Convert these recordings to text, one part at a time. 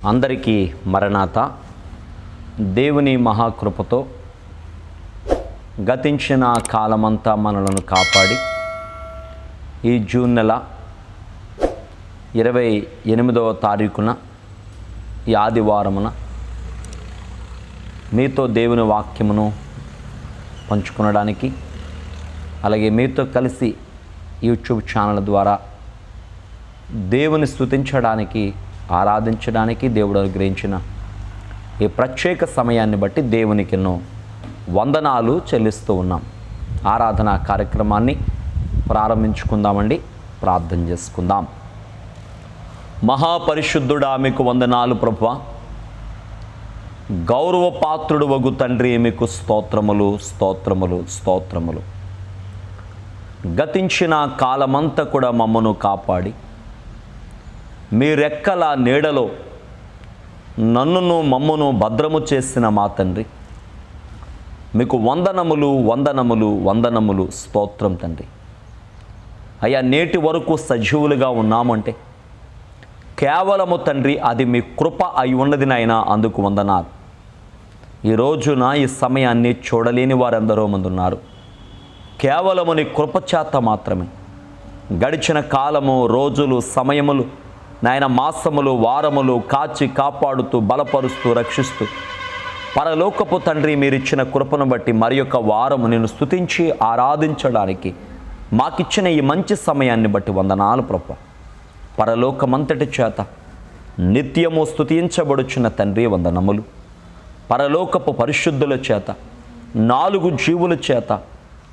అందరికీ మరణాత. దేవుని మహాకృపతో గతించిన కాలమంతా మనలను కాపాడి ఈ జూన్ నెల 28వ తారీఖున ఈ ఆదివారమున మీతో దేవుని వాక్యమును పంచుకొనడానికి, అలాగే మీతో కలిసి యూట్యూబ్ ఛానల్ ద్వారా దేవుని స్తుతించడానికి, ఆరాధించడానికి దేవుడు అనుగ్రహించిన ఈ ప్రత్యేక సమయాన్ని బట్టి దేవునికి ఎన్నో వందనాలు చెల్లిస్తూ ఉన్నాం. ఆరాధనా కార్యక్రమాన్ని ప్రారంభించుకుందామండి. ప్రార్థన చేసుకుందాం. మహాపరిశుద్ధుడా, మీకు వందనాలు ప్రభువా. గౌరవపాత్రుడు వగు తండ్రి, మీకు స్తోత్రములు స్తోత్రములు స్తోత్రములు. గతించిన కాలమంతా కూడా మమ్మను కాపాడి మీ రెక్కల నీడలో నన్నును మమ్మను భద్రము చేసిన మా తండ్రి, మీకు వందనములు వందనములు వందనములు. స్తోత్రం తండ్రి. అయ్యా, నేటి వరకు సజీవులుగా ఉన్నామంటే కేవలము తండ్రి అది మీ కృప అయి ఉన్నది నాయనా, అందుకు వందనాలు. ఈ రోజున ఈ సమయాన్ని చూడలేని వారందరూ మందున్నారు. కేవలము నీ కృప చేత మాత్రమే గడిచిన కాలము, రోజులు, సమయములు నాయన, మాసములు, వారములు కాచి కాపాడుతూ బలపరుస్తూ రక్షిస్తూ పరలోకపు తండ్రి మీరిచ్చిన కృపను బట్టి మరి యొక్క వారము నేను స్తుతించి ఆరాధించడానికి మాకిచ్చిన ఈ మంచి సమయాన్ని బట్టి వందనాలు ప్రభువా. పరలోకమంతటి చేత నిత్యము స్తుతించబడుచున్న తండ్రి వందనములు. పరలోకపు పరిశుద్ధుల చేత, 4 జీవుల చేత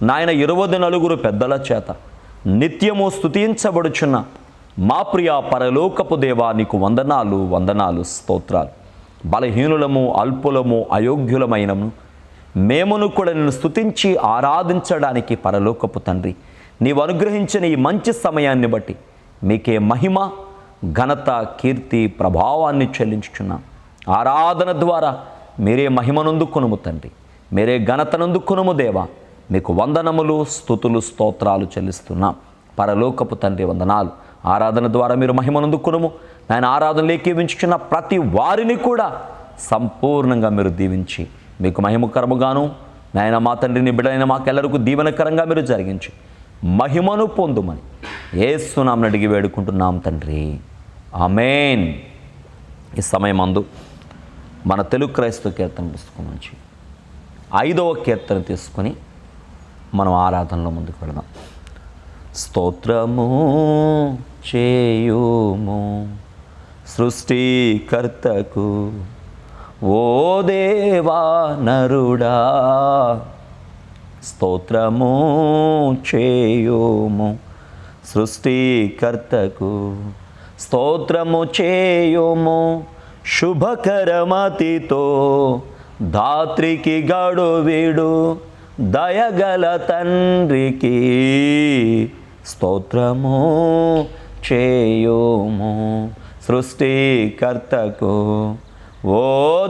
నాయన, 24 పెద్దల చేత నిత్యము స్తుతించబడుచున్న మా ప్రియ పరలోకపు దేవా, నీకు వందనాలు వందనాలు స్తోత్రాలు. బలహీనులము, అల్పులము, అయోగ్యులమైనము మేమును కూడా నిన్ను స్తుతించి ఆరాధించడానికి పరలోకపు తండ్రి నీవు అనుగ్రహించిన ఈ మంచి సమయాన్ని బట్టి మీకే మహిమ, ఘనత, కీర్తి, ప్రభావాన్ని చెల్లించుచున్నాం. ఆరాధన ద్వారా మీరే మహిమనందుకొనుము తండ్రి, మీరే ఘనతనందుకొనుము దేవా. మీకు వందనములు, స్తుతులు, స్తోత్రాలు చెల్లిస్తున్నాం. పరలోకపు తండ్రి వందనాలు. ఆరాధన ద్వారా మీరు మహిమనందుకొనుము నాయన. ఆరాధనలు ఏకీవించుకున్న ప్రతి వారిని కూడా సంపూర్ణంగా మీరు దీవించి మీకు మహిమకరముగాను నాయన మా తండ్రిని బిడ్డలైన మాకెల్లరికూ దీవెనకరంగా మీరు జరిగించి మహిమను పొందుమని యేసు నామమున అడిగి వేడుకుంటున్నాం తండ్రి, ఆమేన్. ఈ సమయమందు మన తెలుగు క్రైస్తవ కీర్తన పుస్తకం నుంచి 5వ కీర్తన తీసుకొని మనం ఆరాధనలో ముందుకు వెళదాం. స్తోత్రము చేయుము సృష్టికర్తకు, ఓ దేవా నరుడా. స్తోత్రము చేయుము సృష్టికర్తకు, స్తోత్రము చేయుము శుభకరమతితో. ధాత్రికి గడువిడు దయగల తండ్రికి, స్తోత్రము చేయుము సృష్టికర్తకు, ఓ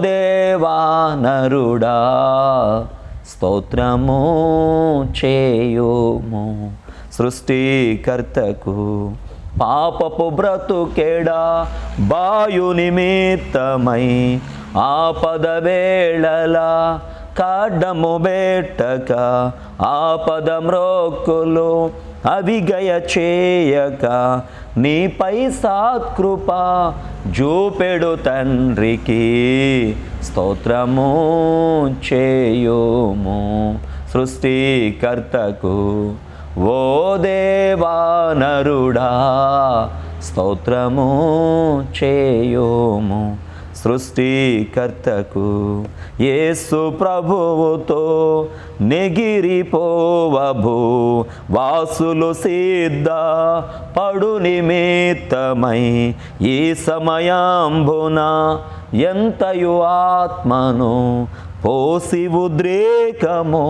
దేవా నరుడా. స్తోత్రము చేయుము సృష్టికర్తకు. పాపపు బ్రతుకెడా బాయు నిమిత్తమై ఆపద వేళలా కాడ్డము బెట్టక, ఆపద మ్రోక్కులు అవిగయ చేయక, నీపై సత్కృప జూపెడు తండ్రికి, స్తోత్రము చేయుము సృష్టికర్తకు, ఓ దేవా నరుడా. స్తోత్రము చేయుము సృష్టికర్తకు. యేసు ప్రభువుతో నెగిరిపోవభూ వాసులు సిద్ధ పడు నిమిత్తమై, ఈ సమయాంబున ఎంతయు ఆత్మను పోసి ఉద్రేకము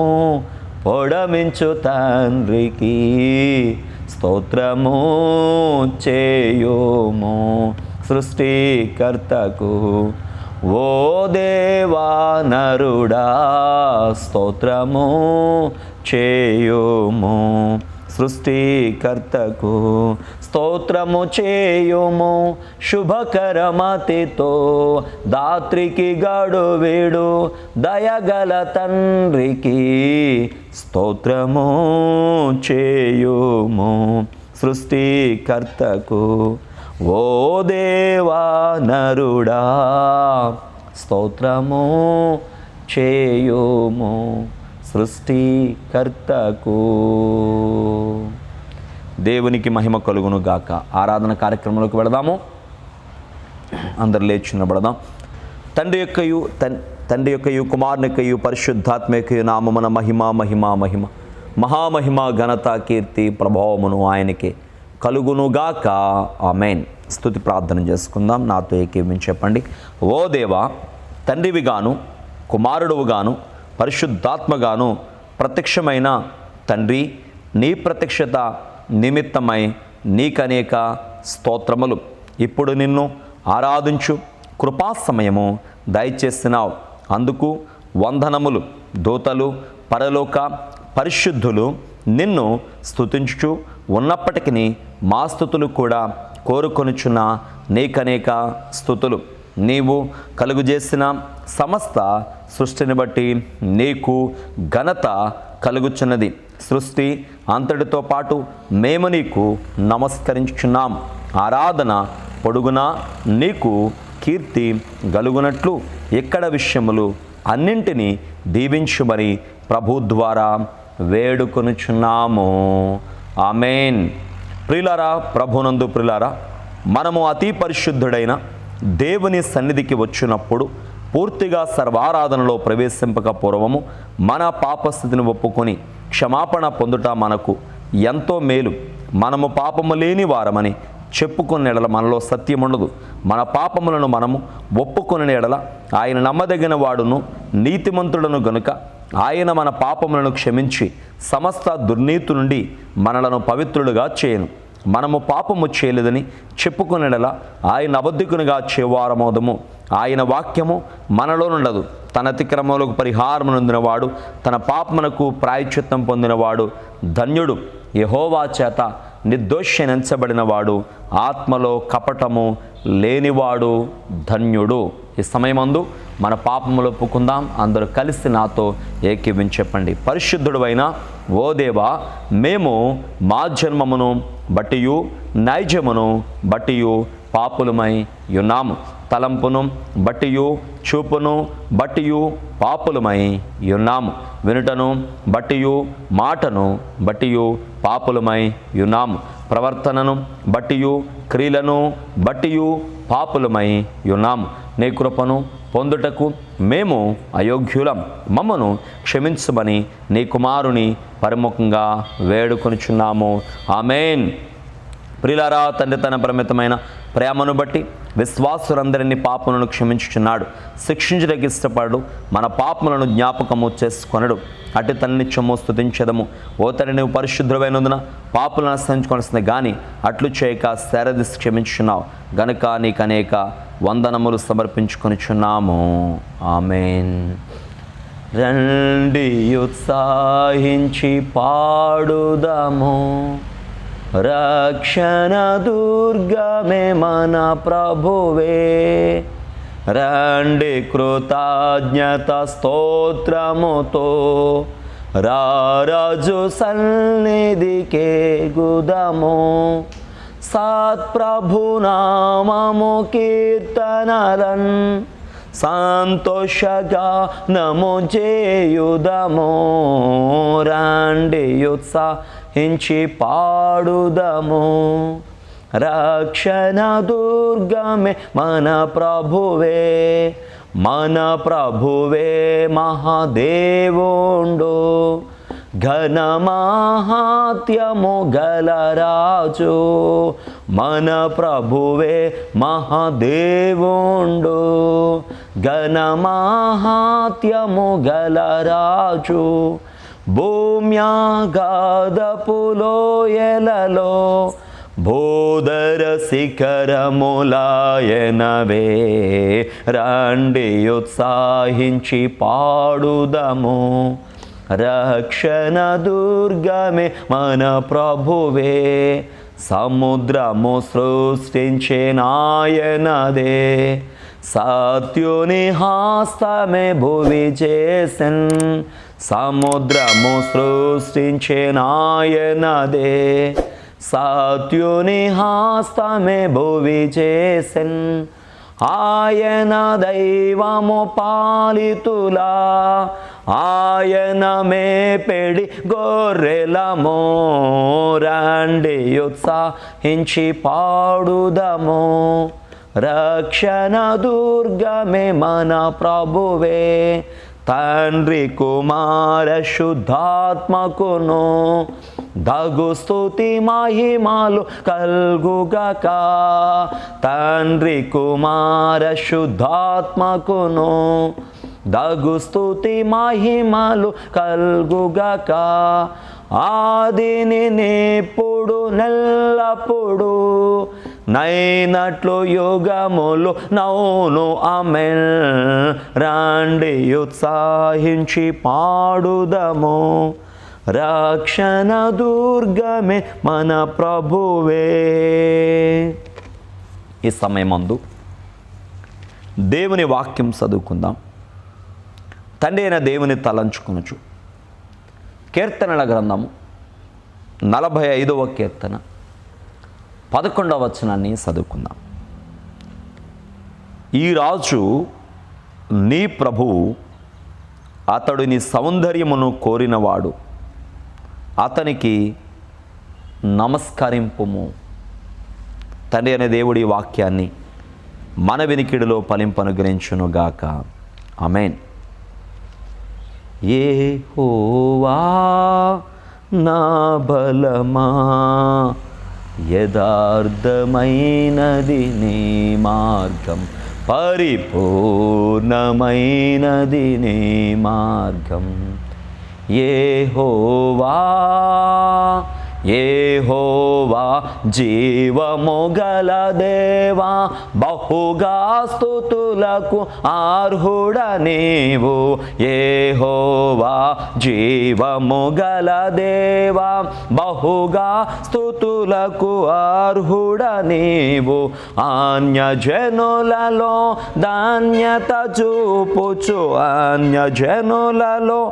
పొడమించు తండ్రికి, స్తోత్రము చేయుము సృష్టికర్తకు, ఓ దేవా నరుడా. స్తోత్రము చేయుము సృష్టికర్తకు స్తోత్రము చేయుము శుభకరమతితో దాత్రికి గడువిడు దయగల తండ్రికి స్తోత్రము చేయుము సృష్టికర్తకు ఓ దేవా నరుడా స్తోత్రము చేయుము సృష్టికర్తకు. దేవునికి మహిమ కలుగును గాక. ఆరాధన కార్యక్రమంలోకి వెళదాము. అందరు లేచి నిలబడదాం. తండ్రి యొక్కయు కుమారుని యొక్కయు పరిశుద్ధాత్మ యొక్కయు నామమున మహిమ మహిమ మహిమ మహామహిమ ఘనత కీర్తి ప్రభావమును ఆయనకే కలుగునుగాక. ఆమేన్. స్తుతి ప్రార్థన చేసుకుందాం. నాతో ఏకీవించి చెప్పండి. ఓ దేవా, తండ్రివిగాను కుమారుడువుగాను పరిశుద్ధాత్మగాను ప్రత్యక్షమైన తండ్రి, నీ ప్రత్యక్షత నిమిత్తమై నీకనేక స్తోత్రములు. ఇప్పుడు నిన్ను ఆరాధించు కృపా సమయము దయచేసినావు, అందుకు వందనములు. దూతలు పరలోక పరిశుద్ధులు నిన్ను స్తుతించుచు ఉన్నప్పటికీ మా స్తుతులు కూడా కోరుకొనుచున్న నీకనేక స్తుతులు. నీవు కలుగుజేసిన సమస్త సృష్టిని బట్టి నీకు ఘనత కలుగుచున్నది. సృష్టి అంతటితో పాటు మేము నీకు నమస్కరించుచున్నాం. ఆరాధన పొడుగున నీకు కీర్తి గలుగునట్లు ఎక్కడ విషయములు అన్నింటినీ దీవించుమని ప్రభు ద్వారా వేడుకొనుచున్నాము. ఆమేన్. ప్రియులారా, ప్రభునందు ప్రియులారా, మనము అతి పరిశుద్ధుడైన దేవుని సన్నిధికి వచ్చినప్పుడు పూర్తిగా సర్వారాధనలో ప్రవేశింపక పూర్వము మన పాపస్థితిని ఒప్పుకొని క్షమాపణ పొందుట మనకు ఎంతో మేలు. మనము పాపము లేని వారమని చెప్పుకున్న ఎడల మనలో సత్యం ఉండదు. మన పాపములను మనము ఒప్పుకున్న ఎడల ఆయన నమ్మదగిన వాడును నీతిమంతుడను గనుక ఆయన మన పాపములను క్షమించి సమస్త దుర్నీతి నుండి మనలను పవిత్రులుగా చేయను. మనము పాపము చేయలేదని చెప్పుకునేలా ఆయన అబద్ధికునిగా చేవారమోదము. ఆయన వాక్యము మనలో నుండదు. తన అతిక్రమములకు పరిహారం నొందినవాడు, తన పాపమునకు ప్రాయశ్చిత్తం పొందినవాడు ధన్యుడు. యెహోవా చేత నిర్దోషించబడినవాడు, ఆత్మలో కపటము లేనివాడు ధన్యుడు. ఈ సమయమందు మన పాపములు ఒప్పుకుందాం. అందరూ కలిసి నాతో ఏకీవించి చెప్పండి. పరిశుద్ధుడైన ఓ దేవా, మేము మా జన్మమును బట్టియు నైజమును బట్టియు పాపులమై ఉన్నాము. తలంపును బట్టియు చూపును బట్టియు పాపులమై ఉన్నాము. వినుటను బట్టియు మాటను బట్టియు పాపులమై ఉన్నాము. ప్రవర్తనను బట్టియు క్రియలను బట్టియు పాపులమై ఉన్నాము. నీ కృపను పొందుటకు మేము అయోగ్యులం. మమ్మను క్షమించమని నీ కుమారుని పరిముఖంగా వేడుకొనుచున్నాము. ఆమేన్. ప్రియులారా, తండ్రి తన పరిమితమైన ప్రేమను బట్టి విశ్వాసులందరినీ పాపములను క్షమించుచున్నాడు. శిక్షించడానికి ఇష్టపడు, మన పాపములను జ్ఞాపకము చేసుకొనడు. అటు తన్ని నిత్యము స్తుతించెదము. ఓ తండ్రి, నువ్వు పరిశుద్ధుడైనందున పాపులను అనుసరించుకొనవలసింది కానీ అట్లు చేయక శారదీసి క్షమించుచున్నావు గనుక నీకు అనేక వందనములు సమర్పించుకొనిచున్నాము. ఆమేన్. రండి ఉత్సాహించి పాడుదము, రక్షణ దుర్గమే మన ప్రభువే. రండి కృతజ్ఞత స్తోత్రముతో రారాజు సన్నిధికే గుదము. సత్ప్రభు నామము కీర్తనలన్ సంతోషగానము చేయుదము. రండి ఉత్సాహించి పాడుదము, రక్షణ దుర్గమే మన ప్రభువే. మన ప్రభువే మహాదేవుండు, ఘన మహాత్యము గలరాజు. మన ప్రభువే మహాదేవుండు, ఘన మహాత్యము గలరాజు. భూమ్యాగాధపు లోయలలో బోధర శిఖరములాయనవే. రండి ఉత్సాహించి పాడుదము, రక్షణ దుర్గమే మన ప్రభువే, సముద్రము సృష్టించినాయనదే, సత్యుని హస్తమే భువి చేసెన్, సముద్రము సృష్టించినాయనదే, సత్యుని హస్తమే భువి చేసెన్. ఆయన దైవము పాలితులా, ఆయన మేపెడి గొర్రెలమో, రండి ఉత్సాహించి పాడుదము, రక్షణ దుర్గమే మన ప్రభువే, తండ్రి కుమార శుద్ధాత్మకును దగు స్తుతి మహిమలు కల్గుగాక, తండ్రి కుమార శుద్ధాత్మకును దగు స్తుతి మహిమలు కల్గుగాక, ఆదిని నిప్పుడు నెల్లప్పుడు నైనట్లు యుగములు నౌను ఆమెన్, రండి ఉత్సాహించి పాడుదము, రక్షణ దుర్గమే మన ప్రభువే. ఈ సమయమందు దేవుని వాక్యం చదువుకుందాం. తండ్రి అయిన దేవుని తలంచుకొనుచు కీర్తనల గ్రంథము 45వ కీర్తన 11వ వచనాన్ని చదువుకుందాం. ఈ రాజు నీ ప్రభువు, అతడు నీ సౌందర్యమును కోరినవాడు, అతనికి నమస్కరింపుము. తండ్రి అనే దేవుడి వాక్యాన్ని మన వినికిడిలో ఫలింపనుగ్రహించునుగాక. ఆమేన్. యెహోవా నా బలమా, యథార్థమైనది నీ మార్గం, పరిపూర్ణమైనది నీ మార్గం. యెహోవా యెహోవా జీవము గల దేవా, బహుగా స్తుతులకు అర్హుడ నీవు. యెహోవా జీవము గల దేవా, బహుగా స్తుతులకు అర్హుడ నీవు. అన్యజనులలో ధాన్యత చూపుచు, అన్యజనులలో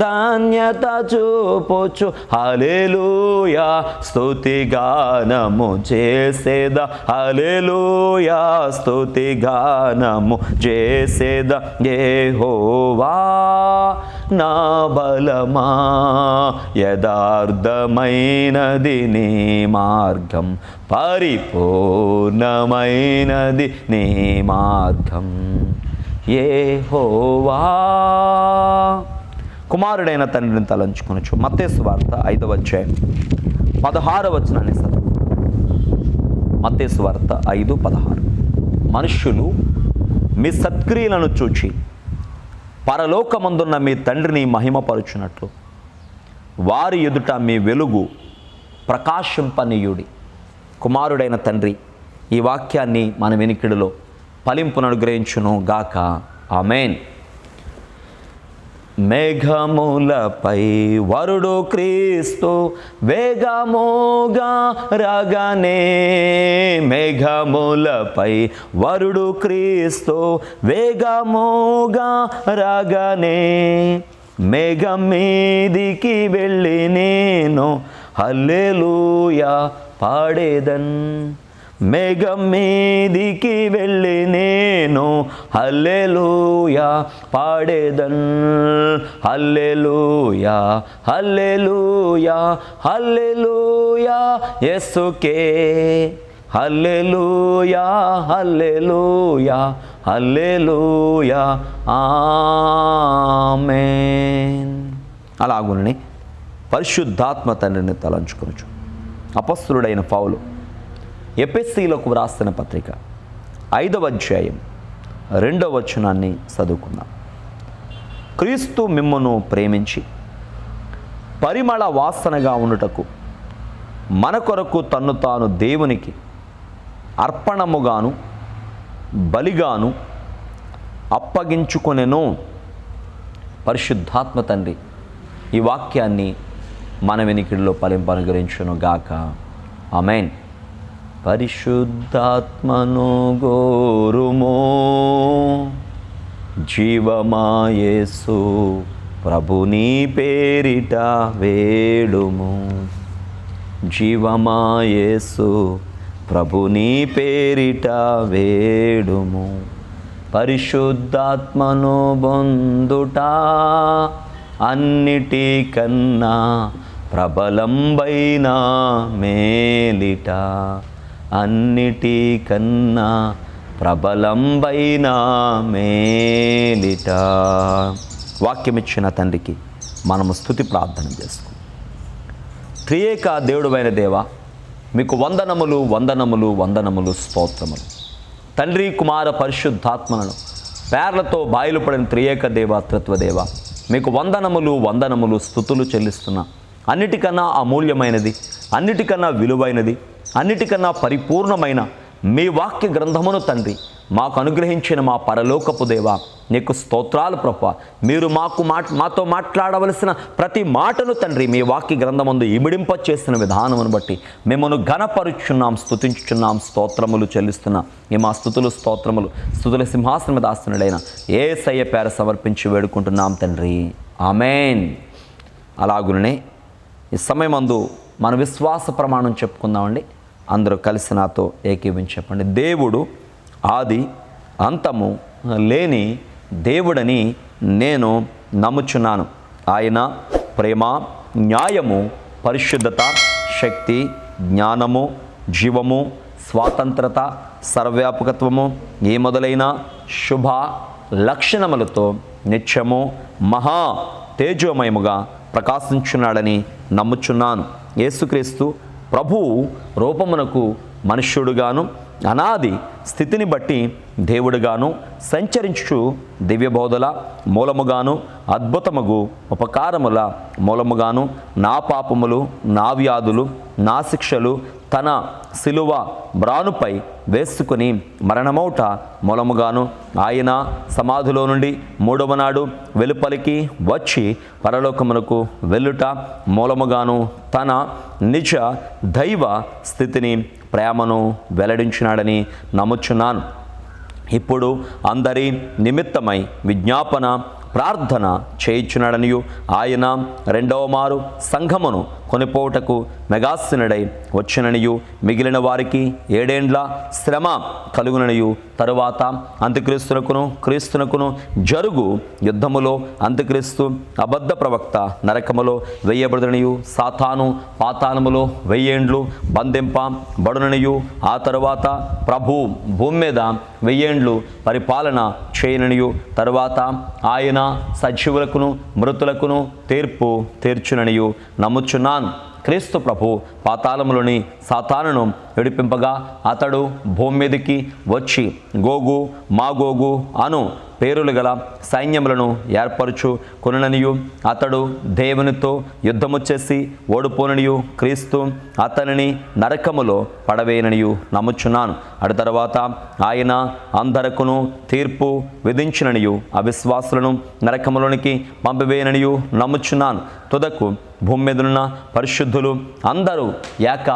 ధాన్యత చూపుచు, హల్లెలూయా స్తుతి గానము చేసేద, హల్లెలూయా స్తుతి గానము చేసేద. యెహోవా నా బలమా, యథార్థమైనది నీ మార్గం, పరిపూర్ణమైనది నీ మార్గం. యెహోవా. కుమారుడైన తండ్రిని తలంచుకొనుచు మత్తయి సువార్త 5వ అధ్యాయం 16వ వచనాన్ని చదువు. మత్తయి సువార్త 5:16. మనుష్యులు మీ సత్క్రియలను చూచి పరలోకమందున్న మీ తండ్రిని మహిమపరుచున్నట్లు వారి ఎదుట మీ వెలుగు ప్రకాశింపనీయుడి. కుమారుడైన తండ్రి ఈ వాక్యాన్ని మన వినికిడిలో ఫలింపుననుగ్రహించును గాక. ఆమేన్. మేఘములపై వరుడు క్రీస్తు వేగముగా రాగానే, మేఘములపై వరుడు క్రీస్తు వేగముగా రాగానే, మేఘం మీదికి వెళ్ళి నేను హల్లెలూయా పాడేదన్. మేఘం మీదికి వెళ్ళి నేను హల్లెలూయా పాడేదన్. హల్లెలూయా హల్లెలూయా హల్లెలూయా యేసుకే, హల్లెలూయా హల్లెలూయా హల్లెలూయా ఆమేన్. అలాగునని పరిశుద్ధాత్మ తండ్రిని తలంచుకొనుచు అపొస్తలుడైన పౌలు ఎఫెసీయులకు వ్రాసిన పత్రిక 5వ అధ్యాయం 2వ వచనాన్ని చదువుకుందాం. క్రీస్తు మిమ్మును ప్రేమించి పరిమళ వాసనగా ఉండుటకు మన కొరకు తన్ను తాను దేవునికి అర్పణముగాను బలిగాను అప్పగించుకొనెను. పరిశుద్ధాత్మ తండ్రి ఈ వాక్యాన్ని మన వెనికిడిలో ఫలింపనుగ్రహించును గాక. ఆమేన్. పరిశుద్ధాత్మను గోరుమో జీవమాయేసు ప్రభుని పేరిట వేడుము. జీవమాయేసు ప్రభుని పేరిట వేడుము. పరిశుద్ధాత్మను పొందుట అన్నిటికన్నా ప్రబలంబైన మేలిట. అన్నిటికన్నా ప్రబలంబైన మేలిట. వాక్యమిచ్చిన తండ్రికి మనము స్తుతి ప్రార్థన చేసుకుంటాం. త్రియేక దేవుడైన దేవ, మీకు వందనములు వందనములు వందనములు స్తోత్రములు. తండ్రి కుమార పరిశుద్ధాత్మలను పేర్లతో బాయలుపడిన త్రియేక దేవ త్రిత్వదేవ, మీకు వందనములు వందనములు స్తుతులు చెల్లిస్తున్నా. అన్నిటికన్నా అమూల్యమైనది, అన్నిటికన్నా విలువైనది, అన్నిటికన్నా పరిపూర్ణమైన మీ వాక్య గ్రంథమును తండ్రి మాకు అనుగ్రహించిన మా పరలోకపు దేవ, నీకు స్తోత్రాలు ప్రభువా. మీరు మాతో మాట్లాడవలసిన ప్రతి మాటను తండ్రి మీ వాక్య గ్రంథమందు ఇమిడింప చేసిన విధానమును బట్టి మిమ్మల్ని ఘనపరుచున్నాం, స్తుతించుచున్నాం, స్తోత్రములు చెల్లిస్తున్నాం. ఈ మా స్తుతులు స్తోత్రములు స్తుతుల సింహాసనం మీద ఆసనుడైన యేసయ్య పేర సమర్పించి వేడుకుంటున్నాం తండ్రి. ఆమేన్. అలాగునే ఈ సమయమందు మన విశ్వాస ప్రమాణం చెప్పుకుందామండి. అందరూ కలిసి నాతో ఏకీవించి చెప్పండి. దేవుడు ఆది అంతము లేని దేవుడని నేను నమ్ముచున్నాను. ఆయన ప్రేమ, న్యాయము, పరిశుద్ధత, శక్తి, జ్ఞానము, జీవము, స్వాతంత్రత, సర్వవ్యాపకత్వము ఏ మొదలైన శుభ లక్షణములతో నిత్యము మహా తేజోమయముగా ప్రకాశించున్నాడని నమ్ముచున్నాను. యేసుక్రీస్తు ప్రభువు రూపమునకు మనుష్యుడుగాను అనాది స్థితిని బట్టి దేవుడుగాను సంచరించు దివ్యబోధల మూలముగాను అద్భుతముగు ఉపకారముల మూలముగాను నా పాపములు, నా వ్యాధులు, నా శిక్షలు తన శిలువ బ్రానుపై వేసుకుని మరణమౌట మూలముగాను ఆయన సమాధిలో నుండి మూడవ నాడు వెలుపలికి వచ్చి పరలోకమునకు వెళ్ళుట మూలముగాను తన నిజ దైవ స్థితిని, ప్రేమను వెల్లడించినాడని నమ్ముచున్నాను. ఇప్పుడు అందరి నిమిత్తమై విజ్ఞాపన ప్రార్థన చేయించున్నాడనియు ఆయన రెండవ మారు సంఘమును కొనిపోవుటకు మెగాసినుడై వచ్చిననియు మిగిలిన వారికి 7 ఏండ్ల శ్రమ కలుగుననియు తరువాత అంత్యక్రీస్తునకును క్రీస్తునకును జరుగు యుద్ధములో అంత్యక్రీస్తు అబద్ధ ప్రవక్త నరకములో వెయ్యబడుననియు సాతాను పాతాళములో 1000 ఏండ్లు బంధింపబడుననియు ఆ తరువాత ప్రభు భూమి మీద 1000 ఏండ్లు పరిపాలన చేయననియు తరువాత ఆయన సజీవులకును మృతులకును తీర్పు తీర్చుననియు నమ్ముచున్నాను. క్రీస్తు ప్రభు పాతాళములోని సాతానును విడిపింపగా అతడు భూమి మీదకి వచ్చి గోగు మాగోగు అను పేరులు గల సైన్యములను ఏర్పరచు కొనుననియు అతడు దేవునితో యుద్ధము చేసి ఓడిపోననియు క్రీస్తు అతనిని నరకములో పడవేయననియు నమ్ముచున్నాను. అటు తర్వాత ఆయన అందరకును తీర్పు విధించిననియు అవిశ్వాసులను నరకములోనికి పంపివేయననియు నమ్ముచున్నాను. తుదకు భూమి మీదనున్న పరిశుద్ధులు అందరూ ఏక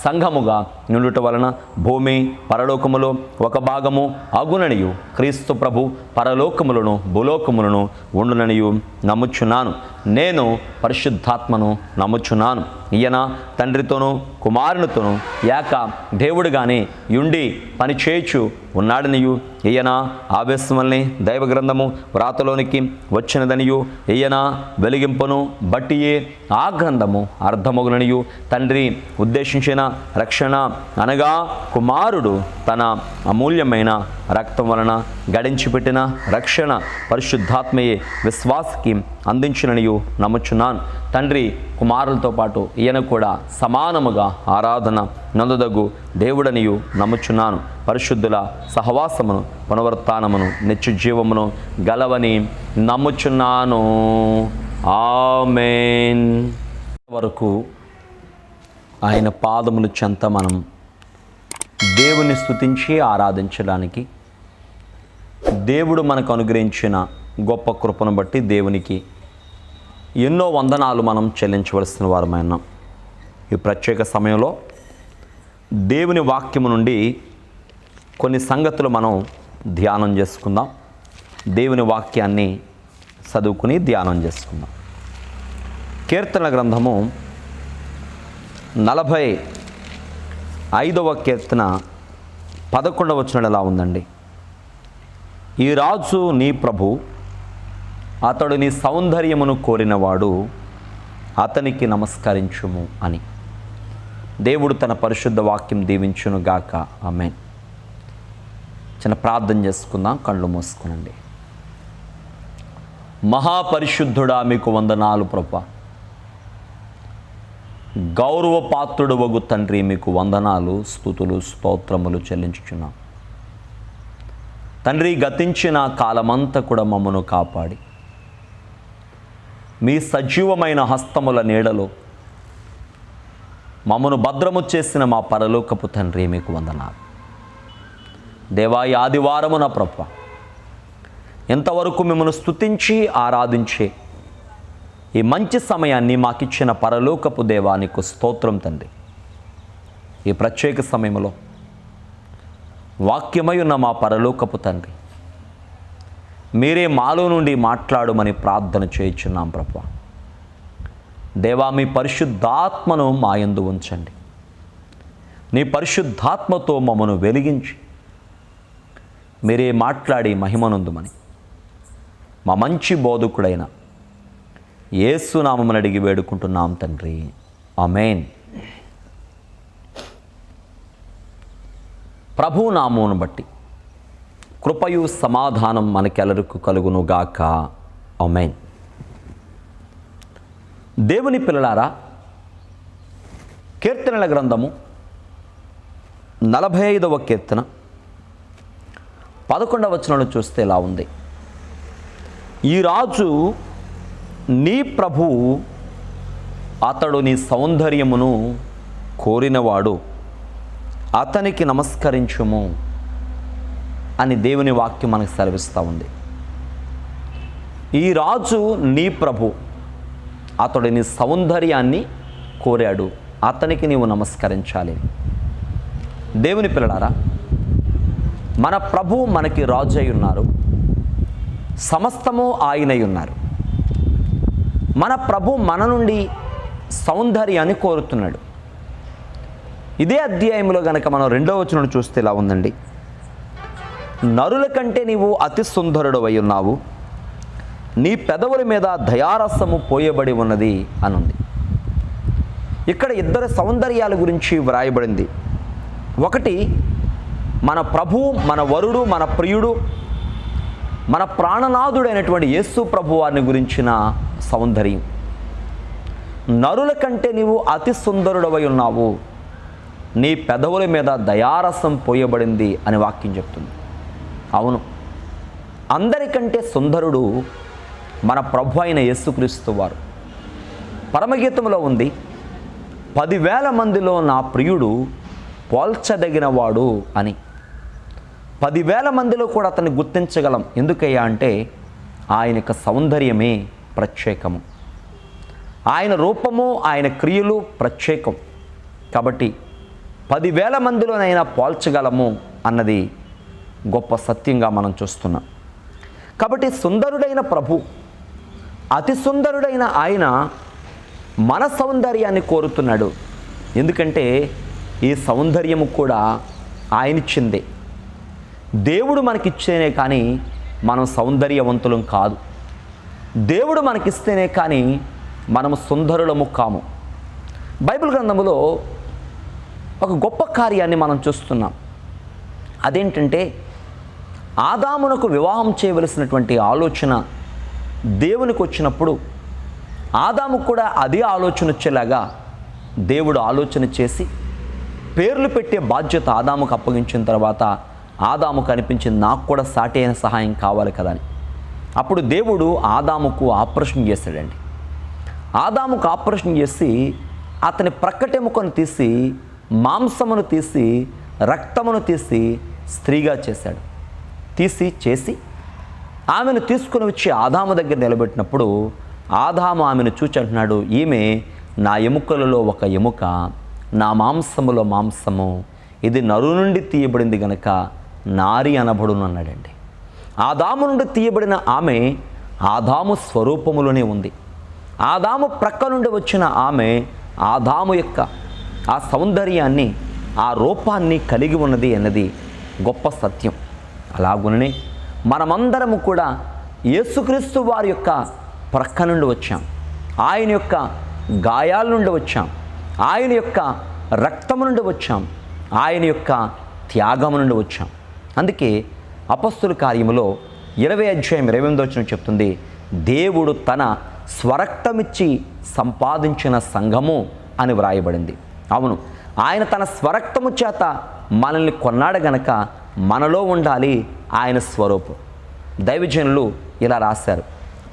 సంఘముగా నుండుట వలన భూమి పరలోకములో ఒక భాగము అగుననియు క్రీస్తు ప్రభు పరలోకములను భూలోకములను ఉండుననియు నమ్ముచున్నాను. నేను పరిశుద్ధాత్మను నమ్ముచున్నాను. ఈయన తండ్రితోనూ కుమారునితోనూ ఏక దేవుడుగానే యుండి పనిచేయచ్చు ఉన్నాడనియు ఈయన ఆవేశం వల్లనే దైవ గ్రంథము వ్రాతలోనికి వచ్చినదనియు ఈయన వెలిగింపును బట్టియే ఆ గ్రంథము అర్థమగుననియు తండ్రి ఉద్దేశించిన రక్షణ అనగా కుమారుడు తన అమూల్యమైన రక్తం వలన గడించి పెట్టిన రక్షణ పరిశుద్ధాత్మయే విశ్వాసకి అందించిననియు నమ్ముచున్నాను. తండ్రి కుమారులతో పాటు ఈయన కూడా సమానముగా ఆరాధన నందుదగు దేవుడనియు నమ్ముచున్నాను. పరిశుద్ధుల సహవాసమును పునరుత్థానమును నిత్య జీవమును గలవని నమ్ముచున్నాను. ఆమేన్. వరకు ఆయన పాదముల చెంత మనం దేవుని స్తుతించి ఆరాధించడానికి దేవుడు మనకు అనుగ్రహించిన గొప్ప కృపను బట్టి దేవునికి ఎన్నో వందనాలు మనం చెల్లించవలసిన వారమైన ఈ ప్రత్యేక సమయంలో దేవుని వాక్యము నుండి కొన్ని సంగతులు మనం ధ్యానం చేసుకుందాం. దేవుని వాక్యాన్ని చదువుకుని ధ్యానం చేసుకుందాం. కీర్తన గ్రంథము 45వ కీర్తన 11వ వచనం ఎలా ఉందండి? ఈ రాజు నీ ప్రభు, అతడు నీ సౌందర్యమును కోరినవాడు, అతనికి నమస్కరించుము అని. దేవుడు తన పరిశుద్ధ వాక్యం దీవించును గాక. ఆమేన్. చిన్న ప్రార్థన చేసుకుందాం. కళ్ళు మూసుకునండి. మహాపరిశుద్ధుడా, మీకు వందనాలు ప్రభువా. గౌరవపాత్రుడు వగు తండ్రి, మీకు వందనాలు, స్తుతులు, స్తోత్రములు చెల్లించుచున్నాం తండ్రి. గతించిన కాలమంతా కూడా మమ్మను కాపాడి మీ సజీవమైన హస్తముల నీడలో మమ్మను భద్రము చేసిన మా పరలోకపు తండ్రి, మీకు వందనాలు దేవా. ఈ ఆదివారమున ప్రభువా, ఎంతవరకు మిమ్మల్ని స్తుతించి ఆరాధించే ఈ మంచి సమయాన్ని మాకిచ్చిన పరలోకపు దేవా, నీకు స్తోత్రం తండ్రి. ఈ ప్రత్యేక సమయంలో వాక్యమై ఉన్న మా పరలోకపు తండ్రి, మీరే మాలో నుండి మాట్లాడమని ప్రార్థన చేయుచున్నాం ప్రభువా. దేవా, మీ పరిశుద్ధాత్మను మా యందు ఉంచండి. నీ పరిశుద్ధాత్మతో మమ్మను వెలిగించి మీరే మాట్లాడి మహిమనందుమని మా మంచి బోధకుడైన యేసు నామమున అడిగి వేడుకుంటున్నాం తండ్రి. ఆమేన్. ప్రభు నామమును బట్టి కృపయు సమాధానం మనకెల్లరకు కలుగును గాక. ఆమేన్. దేవుని పిల్లలారా, కీర్తనల గ్రంథము 45వ కీర్తన 11వ వచనంలో చూస్తే ఇలా ఉంది. ఈ రాజు నీ ప్రభువు, అతడు నీ సౌందర్యమును కోరినవాడు, అతనికి నమస్కరించుము అని దేవుని వాక్యం మనకు సెలవిస్తూ ఉంది. ఈ రాజు నీ ప్రభు, అతడు నీ సౌందర్యాన్ని కోరాడు, అతనికి నీవు నమస్కరించాలి. దేవుని పిల్లలారా, మన ప్రభు మనకి రాజు అయి ఉన్నారు, సమస్తము ఆయనై ఉన్నారు. మన ప్రభు మన నుండి సౌందర్యాన్ని కోరుతున్నాడు. ఇదే అధ్యాయంలో గనక మనం 2వ వచనం చూస్తే ఇలా ఉందండి. నరుల కంటే నీవు అతి సుందరుడవై ఉన్నావు, నీ పెదవుల మీద దయారసము పోయబడి ఉన్నది అనుంది. ఇక్కడ ఇద్దరు సౌందర్యాల గురించి వ్రాయబడింది. ఒకటి మన ప్రభు, మన వరుడు, మన ప్రియుడు, మన ప్రాణనాథుడైనటువంటి యేసు ప్రభు వారిని గురించిన సౌందర్యం. నరుల కంటే నీవు అతి సుందరుడవై ఉన్నావు, నీ పెదవుల మీద దయారసం పోయబడింది అని వాక్యం చెప్తుంది. అవును, అందరికంటే సుందరుడు మన ప్రభు అయిన యేసుక్రీస్తు వారు. పరమగీతంలో ఉంది, 10,000 మందిలో నా ప్రియుడు పోల్చదగిన వాడు అని. 10,000 మందిలో కూడా అతన్ని గుర్తించగలం. ఎందుకయ్యా అంటే ఆయన యొక్క సౌందర్యమే ప్రత్యేకము, ఆయన రూపము, ఆయన క్రియలు ప్రత్యేకం. కాబట్టి 10,000 మందిలోనైనా పోల్చగలము అన్నది గొప్ప సత్యంగా మనం చూస్తున్నాం. కాబట్టి సుందరుడైన ప్రభు, అతి సుందరుడైన ఆయన మన సౌందర్యాన్ని కోరుతున్నాడు. ఎందుకంటే ఈ సౌందర్యము కూడా ఆయనిచ్చిందే. దేవుడు మనకిచ్చేనే కానీ మనం సౌందర్యవంతులం కాదు. దేవుడు మనకిస్తేనే కానీ మనము సుందరులము కాము. బైబిల్ గ్రంథములో ఒక గొప్ప కార్యాన్ని మనం చూస్తున్నాం. అదేంటంటే, ఆదామునకు వివాహం చేయవలసినటువంటి ఆలోచన దేవునికి వచ్చినప్పుడు ఆదాముకు కూడా అదే ఆలోచన వచ్చేలాగా దేవుడు ఆలోచన చేసి పేర్లు పెట్టే బాధ్యత ఆదాముకు అప్పగించిన తర్వాత ఆదాముకు అనిపించింది, నాకు కూడా సాటి అయిన సహాయం కావాలి కదా అని. అప్పుడు దేవుడు ఆదాముకు ఆపరేషన్ చేశాడండి. ఆదాముకు ఆపరేషన్ చేసి అతని ప్రక్కటెముకను తీసి, మాంసమును తీసి, రక్తమును తీసి స్త్రీగా చేశాడు. చేసి ఆమెను తీసుకుని వచ్చి ఆదాము దగ్గర నిలబెట్టినప్పుడు ఆదాము ఆమెను చూచి అంటున్నాడు, ఈమె నా ఎముకలలో ఒక ఎముక, నా మాంసములో మాంసము, ఇది నరు నుండి తీయబడింది గనక నారి అనబడును అన్నాడండి. ఆదాము నుండి తీయబడిన ఆమె ఆదాము స్వరూపములోనే ఉంది. ఆదాము ప్రక్క నుండి వచ్చిన ఆమె ఆదాము యొక్క ఆ సౌందర్యాన్ని, ఆ రూపాన్ని కలిగి ఉన్నది అన్నది గొప్ప సత్యం. అలాగుననే మనమందరము కూడా యేసుక్రీస్తు వారి యొక్క ప్రక్క నుండి వచ్చాం. ఆయన యొక్క గాయాల నుండి వచ్చాం. ఆయన యొక్క రక్తము నుండి వచ్చాం. ఆయన యొక్క త్యాగము నుండి వచ్చాం. అందుకే అపొస్తలుల కార్యములో 20:28 చెప్తుంది, దేవుడు తన స్వరక్తమిచ్చి సంపాదించిన సంఘము అని వ్రాయబడింది. అవును, ఆయన తన స్వరక్తము చేత మనల్ని కొన్నాడు గనక మనలో ఉండాలి ఆయన స్వరూపం. దైవజనులు ఇలా రాశారు,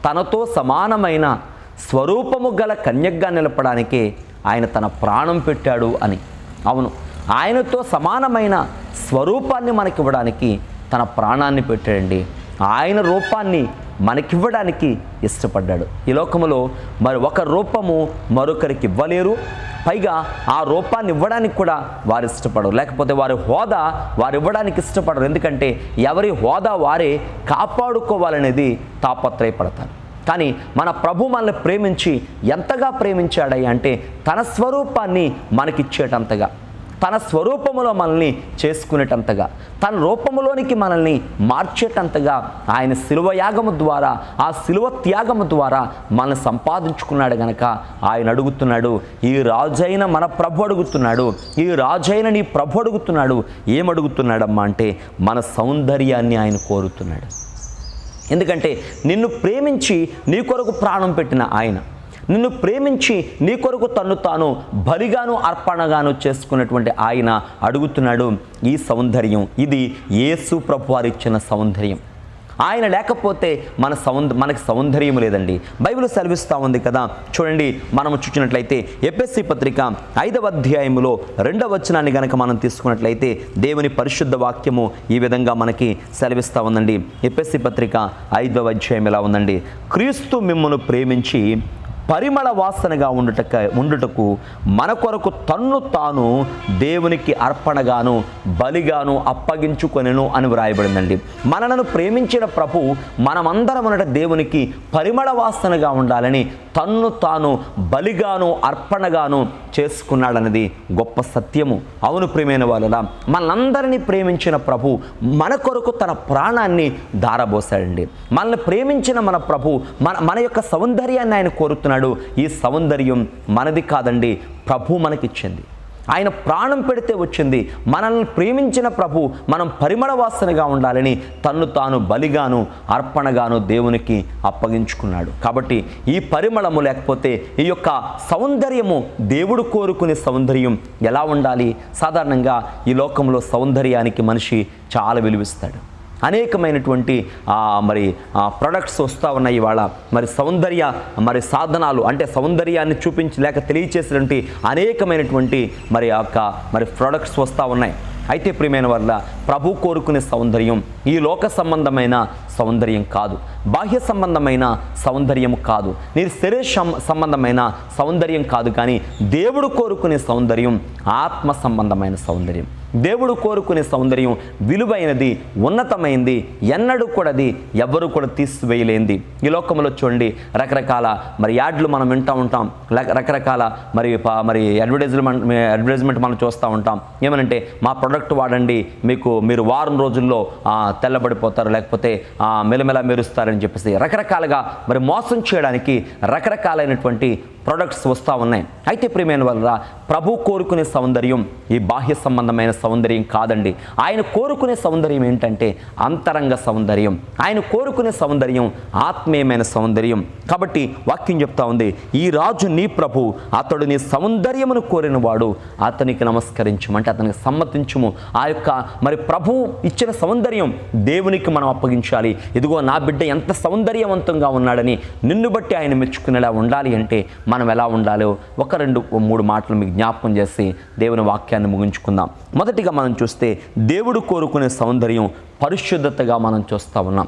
తనతో సమానమైన స్వరూపము గల కన్యకగా నిలపడానికే ఆయన తన ప్రాణం పెట్టాడు అని. అవును, ఆయనతో సమానమైన స్వరూపాన్ని మనకివ్వడానికి తన ప్రాణాన్ని పెట్టాడండి. ఆయన రూపాన్ని మనకివ్వడానికి ఇష్టపడ్డాడు. ఈ లోకములో మరి ఒక రూపము మరొకరికి ఇవ్వలేరు. పైగా ఆ రూపాన్ని ఇవ్వడానికి కూడా వారు ఇష్టపడరు. లేకపోతే వారి హోదా వారు ఇవ్వడానికి ఇష్టపడరు. ఎందుకంటే ఎవరి హోదా వారే కాపాడుకోవాలనేది తాపత్రయపడతారు. కానీ మన ప్రభు మనల్ని ప్రేమించి ఎంతగా ప్రేమించాడయ్యా అంటే తన స్వరూపాన్ని మనకిచ్చేటంతగా, తన స్వరూపములో మనల్ని చేసుకునేటంతగా, తన రూపములోనికి మనల్ని మార్చేటంతగా ఆయన శిలువ యాగము ద్వారా, ఆ శిలువ త్యాగము ద్వారా మనల్ని సంపాదించుకున్నాడు గనక ఆయన అడుగుతున్నాడు, ఈ రాజైన మన ప్రభు అడుగుతున్నాడు, ఈ రాజైన నీ ప్రభు అడుగుతున్నాడు. ఏమడుగుతున్నాడమ్మా అంటే మన సౌందర్యాన్ని ఆయన కోరుతున్నాడు. ఎందుకంటే నిన్ను ప్రేమించి నీ కొరకు ప్రాణం పెట్టిన ఆయన, నిన్ను ప్రేమించి నీ కొరకు తన్ను తాను బలిగాను అర్పణగాను చేసుకున్నటువంటి ఆయన అడుగుతున్నాడు ఈ సౌందర్యం. ఇది యేసు ప్రభు వారు ఇచ్చిన సౌందర్యం. ఆయన లేకపోతే మనకి సౌందర్యం లేదండి. బైబిల్ సెలవిస్తూ ఉంది కదా, చూడండి, మనము చూసినట్లయితే ఎఫెసీ పత్రిక 5వ అధ్యాయములో 2వ వచనాన్ని గనక మనం తీసుకున్నట్లయితే దేవుని పరిశుద్ధ వాక్యము ఈ విధంగా మనకి సెలవిస్తూ ఉందండి. ఎఫెసీ పత్రిక 5వ అధ్యాయం ఎలా ఉందండి, క్రీస్తు మిమ్మును ప్రేమించి పరిమళ వాసనగా ఉండుటకు మన కొరకు తన్ను తాను దేవునికి అర్పణగాను బలిగాను అప్పగించుకొనెను అని వ్రాయబడిందండి. మనలను ప్రేమించిన ప్రభు మనమందరం దేవునికి పరిమళ వాసనగా ఉండాలని తన్ను తాను బలిగాను అర్పణగాను చేసుకున్నాడన్నది గొప్ప సత్యము. అవును ప్రియమైన వాళ్ళరా, మనందరినీ ప్రేమించిన ప్రభు మన కొరకు తన ప్రాణాన్ని ధారబోసాడండి. మనల్ని ప్రేమించిన మన ప్రభు మన యొక్క సౌందర్యాన్ని ఆయన కోరుతున్నాడు. ఈ సౌందర్యం మనది కాదండి, ప్రభు మనకిచ్చింది. ఆయన ప్రాణం పెడితే వచ్చింది. మనల్ని ప్రేమించిన ప్రభు మనం పరిమళ వాసనగా ఉండాలని తన్ను తాను బలిగాను అర్పణగాను దేవునికి అప్పగించుకున్నాడు. కాబట్టి ఈ పరిమళము లేకపోతే ఈ యొక్క సౌందర్యము, దేవుడు కోరుకునే సౌందర్యం ఎలా ఉండాలి? సాధారణంగా ఈ లోకంలో సౌందర్యానికి మనిషి చాలా విలువిస్తాడు. అనేకమైనటువంటి ప్రొడక్ట్స్ వస్తూ ఉన్నాయి ఇవాళ. సౌందర్య సాధనాలు అంటే సౌందర్యాన్ని చూపించి లేక తెలియచేసినటువంటి అనేకమైనటువంటి ప్రొడక్ట్స్ వస్తూ ఉన్నాయి. అయితే ప్రియమైన వల్ల ప్రభు కోరుకునే సౌందర్యం ఈ లోక సంబంధమైన సౌందర్యం కాదు, బాహ్య సంబంధమైన సౌందర్యం కాదు, నీ శరీర సంబంధమైన సౌందర్యం కాదు, కానీ దేవుడు కోరుకునే సౌందర్యం ఆత్మ సంబంధమైన సౌందర్యం. దేవుడు కోరుకునే సౌందర్యం విలువైనది, ఉన్నతమైంది, ఎన్నడూ కూడా అది ఎవరు కూడా తీసివేయలేంది. ఈ లోకంలో చూడండి, రకరకాల యాడ్లు మనం వింటూ ఉంటాం, రకరకాల అడ్వర్టైజ్మెంట్ మనం చూస్తూ ఉంటాం. ఏమనంటే మా ప్రోడక్ట్ వాడండి, మీరు వారం రోజుల్లో తెల్లబడిపోతారు, లేకపోతే మెలమెల మెరుస్తారని చెప్పేసి రకరకాలుగా మోసం చేయడానికి రకరకాలైనటువంటి ప్రొడక్ట్స్ వస్తూ ఉన్నాయి. అయితే ప్రియమైన వల్ల ప్రభు కోరుకునే సౌందర్యం ఈ బాహ్య సంబంధమైన సౌందర్యం కాదండి. ఆయన కోరుకునే సౌందర్యం ఏంటంటే అంతరంగ సౌందర్యం. ఆయన కోరుకునే సౌందర్యం ఆత్మీయమైన సౌందర్యం. కాబట్టి వాక్యం చెప్తా ఉంది, ఈ రాజు నీ ప్రభు, అతడు నీ సౌందర్యమును కోరిన వాడు, అతనికి నమస్కరించమంటే అతనికి సమ్మతించుము. ఆ యొక్క ప్రభు ఇచ్చిన సౌందర్యం దేవునికి మనం అప్పగించాలి. ఇదిగో నా బిడ్డ ఎంత సౌందర్యవంతంగా ఉన్నాడని నిన్ను బట్టి ఆయన మెచ్చుకునేలా ఉండాలి అంటే మనం ఎలా ఉండాలో 1-2-3 మాటలు మీకు జ్ఞాపకం చేసి దేవుని వాక్యాన్ని ముగించుకుందాం. మొదటిగా మనం చూస్తే దేవుడు కోరుకునే సౌందర్యం పరిశుద్ధతగా మనం చూస్తూ ఉన్నాం.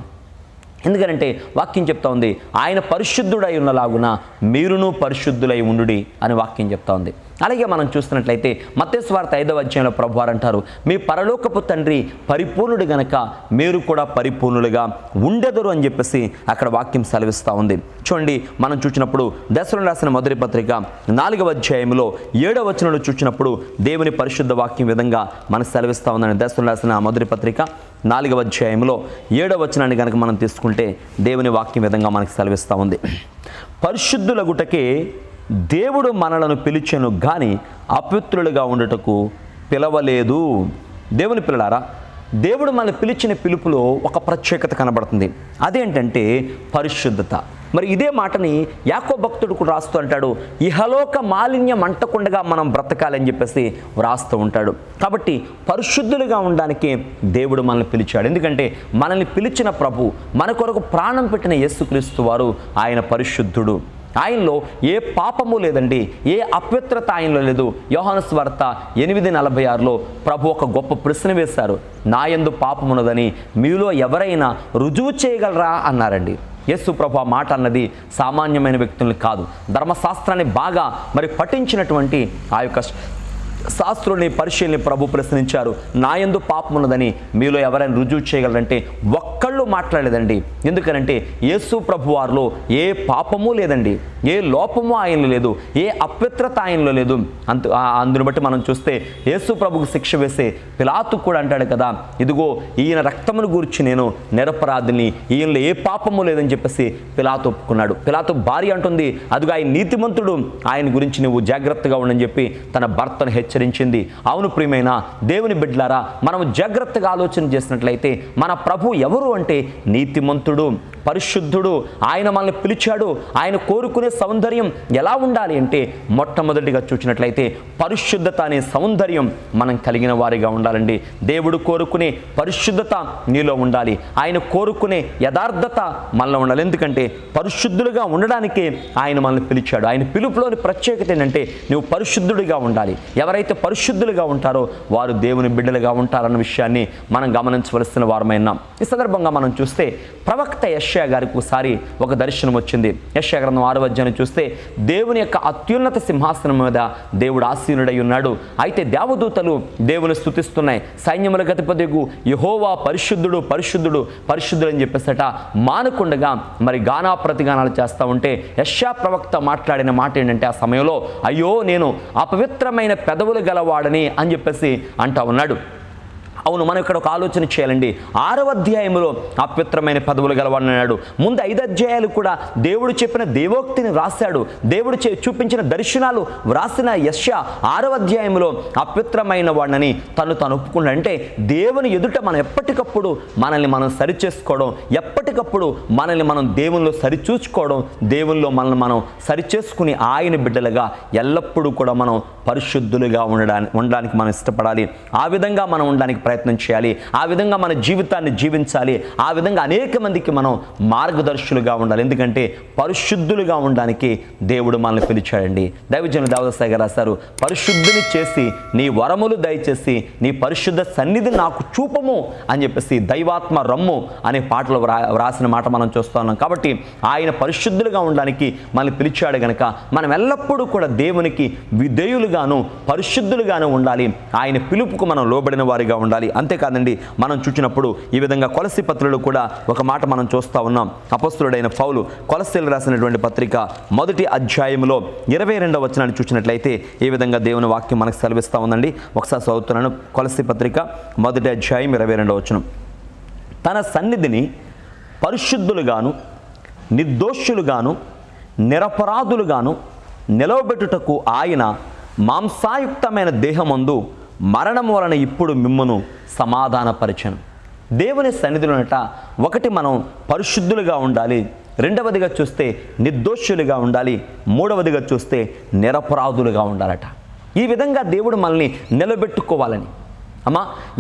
ఎందుకంటే వాక్యం చెప్తా ఉంది, ఆయన పరిశుద్ధుడై ఉన్నలాగున మీరును పరిశుద్ధులై ఉండుడి అని వాక్యం చెప్తా ఉంది. అలాగే మనం చూస్తున్నట్లయితే మత్తయి సువార్త 5వ అధ్యాయంలో ప్రభువారు అంటారు, మీ పరలోకపు తండ్రి పరిపూర్ణుడు గనక మీరు కూడా పరిపూర్ణులుగా ఉండెదరు అని చెప్పేసి అక్కడ వాక్యం సెలవిస్తూ ఉంది. చూడండి, మనం చూసినప్పుడు దశలోనికి రాసిన మొదటి పత్రిక 4వ అధ్యాయంలో 7వ వచనంలో చూసినప్పుడు దేవుని పరిశుద్ధ వాక్యం విధంగా మనకు సెలవిస్తూ ఉందని. దశలోనికి రాసిన మొదటి పత్రిక 4వ అధ్యాయంలో 7వ వచనాన్ని కనుక మనం తీసుకుంటే దేవుని వాక్యం విధంగా మనకు సెలవిస్తూ ఉంది, పరిశుద్ధులగుటకే దేవుడు మనలను పిలిచెను గాని అపవిత్రులుగా ఉండుటకు పిలవలేదు. దేవుని పిల్లలారా, దేవుడు మనల్ని పిలిచిన పిలుపులో ఒక ప్రత్యేకత కనబడుతుంది. అదేంటంటే పరిశుద్ధత. మరి ఇదే మాటని యాకోబు భక్తుడు కూడా రాస్తూ అంటాడు, ఇహలోక మాలిన్యం అంటకుండగా మనం బ్రతకాలని చెప్పేసి వ్రాస్తూ ఉంటాడు. కాబట్టి పరిశుద్ధులుగా ఉండడానికి దేవుడు మనల్ని పిలిచాడు. ఎందుకంటే మనల్ని పిలిచిన ప్రభు, మన కొరకు ప్రాణం పెట్టిన యేసుక్రీస్తు వారు ఆయన పరిశుద్ధుడు. ఆయనలో ఏ పాపము లేదండి, ఏ అపవిత్రత ఆయనలో లేదు. యోహాను సువార్త 8:46లో ప్రభు ఒక గొప్ప ప్రశ్న వేశారు, నా యందు పాపమున్నదని మీలో ఎవరైనా రుజువు చేయగలరా అన్నారండి. యేసు ప్రభు ఆ మాట అన్నది సామాన్యమైన వ్యక్తుల్ని కాదు, ధర్మశాస్త్రాన్ని బాగా పఠించినటువంటి ఆ యొక్క శాస్త్రుని పరిశీలిని ప్రభు ప్రశ్నించారు, నా యందు పాపం ఉన్నదని మీలో ఎవరైనా రుజువు చేయగలరంటే ఒక్కళ్ళు మాట్లాడలేదండి. ఎందుకనంటే యేసు ప్రభు వారిలో ఏ పాపము లేదండి, ఏ లోపము ఆయనలో లేదు, ఏ అపవిత్రత ఆయనలో లేదు. అందుని బట్టి మనం చూస్తే యేసు ప్రభుకు శిక్ష వేసే పిలాతు కూడా అంటాడు కదా, ఇదిగో ఈయన రక్తమును గూర్చి నేను నిరపరాధిని, ఈయనలో ఏ పాపము లేదని చెప్పేసి పిలాతు ఒప్పుకున్నాడు. పిలాతు భార్య అంటుంది, అదిగో ఆయన నీతిమంతుడు, ఆయన గురించి నువ్వు జాగ్రత్తగా ఉండని చెప్పి తన భర్తను హెచ్చరించింది. అవును ప్రియమైన దేవుని బిడ్డలారా, మనం జాగ్రత్తగా ఆలోచన చేసినట్లయితే మన ప్రభు ఎవరు అంటే నీతిమంతుడు, పరిశుద్ధుడు. ఆయన మనల్ని పిలిచాడు. ఆయన కోరుకునే సౌందర్యం ఎలా ఉండాలి అంటే మొట్టమొదటిగా చూసినట్లయితే పరిశుద్ధత అనే సౌందర్యం మనం కలిగిన వారిగా ఉండాలండి. దేవుడు కోరుకునే పరిశుద్ధత నీలో ఉండాలి. ఆయన కోరుకునే యథార్థత మనలో ఉండాలి. ఎందుకంటే పరిశుద్ధులుగా ఉండడానికే ఆయన మనల్ని పిలిచాడు. ఆయన పిలుపులోని ప్రత్యేకత ఏంటంటే నువ్వు పరిశుద్ధుడిగా ఉండాలి. ఎవరైతే పరిశుద్ధులుగా ఉంటారో వారు దేవుని బిడ్డలుగా ఉంటారన్న విషయాన్ని మనం గమనించవలసిన వారమైనాం. ఈ సందర్భంగా మనం చూస్తే ప్రవక్త యెషయా గారికి ఒకసారి ఒక దర్శనం వచ్చింది. యెషయా గ్రంథం 6వ అధ్యాయం చూస్తే దేవుని యొక్క అత్యున్నత సింహాసనం మీద దేవుడు ఆసీనుడై ఉన్నాడు. అయితే దేవదూతలు దేవుని స్తుతిస్తున్నాయి, సైన్యములకు అధిపతియగు యెహోవా పరిశుద్ధుడు పరిశుద్ధుడు పరిశుద్ధుడు అని చెప్పేసట మానకుండగా మరి గానా ప్రతిగానాలు చేస్తూ ఉంటే యెషయా ప్రవక్త మాట్లాడిన మాట ఏంటంటే ఆ సమయంలో, అయ్యో నేను అపవిత్రమైన పెదవులు గలవాడని అని చెప్పేసి అంటా ఉన్నాడు. అవును, మనం ఇక్కడ ఒక ఆలోచన చేయాలండి. 6వ అధ్యాయంలో అపవిత్రమైన పదవులు గలవాడన్నాడు. ముందు 5 అధ్యాయాలు కూడా దేవుడు చెప్పిన దేవోక్తిని వ్రాసాడు. దేవుడు చూపించిన దర్శనాలు వ్రాసిన యెషయా 6వ అధ్యాయంలో అపవిత్రమైన వాడిని తను ఒప్పుకున్నాడు. అంటే దేవుని ఎదుట మనం ఎప్పటికప్పుడు మనల్ని మనం సరిచేసుకోవడం, ఎప్పటికప్పుడు మనల్ని మనం దేవునిలో సరిచూసుకోవడం, దేవునిలో మనల్ని మనం సరిచేసుకుని ఆయన బిడ్డలుగా ఎల్లప్పుడూ కూడా మనం పరిశుద్ధులుగా ఉండడానికి మనం ఇష్టపడాలి. ఆ విధంగా మనం ఉండడానికి ప్రయత్నం చేయాలి. ఆ విధంగా మన జీవితాన్ని జీవించాలి. ఆ విధంగా అనేక మందికి మనం మార్గదర్శులుగా ఉండాలి. ఎందుకంటే పరిశుద్ధులుగా ఉండడానికి దేవుడు మనల్ని పిలిచాడండి. దైవజనులు దేవదాసు గారు రాశారు, పరిశుద్ధుని చేసి నీ వరములు దయచేసి నీ పరిశుద్ధ సన్నిధి నాకు చూపము అని చెప్పేసి దైవాత్మ రమ్ము అనే పాటలో వ్రాసిన మాట మనం చూస్తూ ఉన్నాం. కాబట్టి ఆయన పరిశుద్ధులుగా ఉండడానికి మనల్ని పిలిచాడు గనక మనం ఎల్లప్పుడూ కూడా దేవునికి విధేయులుగాను పరిశుద్ధులుగాను ఉండాలి. ఆయన పిలుపుకు మనం లోబడిన వారిగా ఉండాలి. అంతేకాదండి, మనం చూసినప్పుడు ఈ విధంగా కొలస్సీ పత్రికలో కూడా ఒక మాట మనం చూస్తూ ఉన్నాం. అపొస్తలుడైన పౌలు కొలస్సీలకు రాసినటువంటి పత్రిక 1వ అధ్యాయంలో 22వ వచనాన్ని చూసినట్లయితే ఈ విధంగా దేవుని వాక్యం మనకు సెలవిస్తూ ఉందండి. ఒకసారి చదువుతున్నాను. కొలస్సీ పత్రిక 1వ అధ్యాయం 22వ వచనం, తన సన్నిధిని పరిశుద్ధులుగాను నిర్దోషులుగాను నిరపరాధులుగాను నిలవబెట్టుటకు ఆయన మాంసాయుక్తమైన దేహమందు మరణం వలన ఇప్పుడు మిమ్మును సమాధానపరచను. దేవుని సన్నిధిలోనట ఒకటి మనం పరిశుద్ధులుగా ఉండాలి, రెండవదిగా చూస్తే నిర్దోషులుగా ఉండాలి, మూడవదిగా చూస్తే నిరపరాధులుగా ఉండాలట. ఈ విధంగా దేవుడు మనల్ని నిలబెట్టుకోవాలని.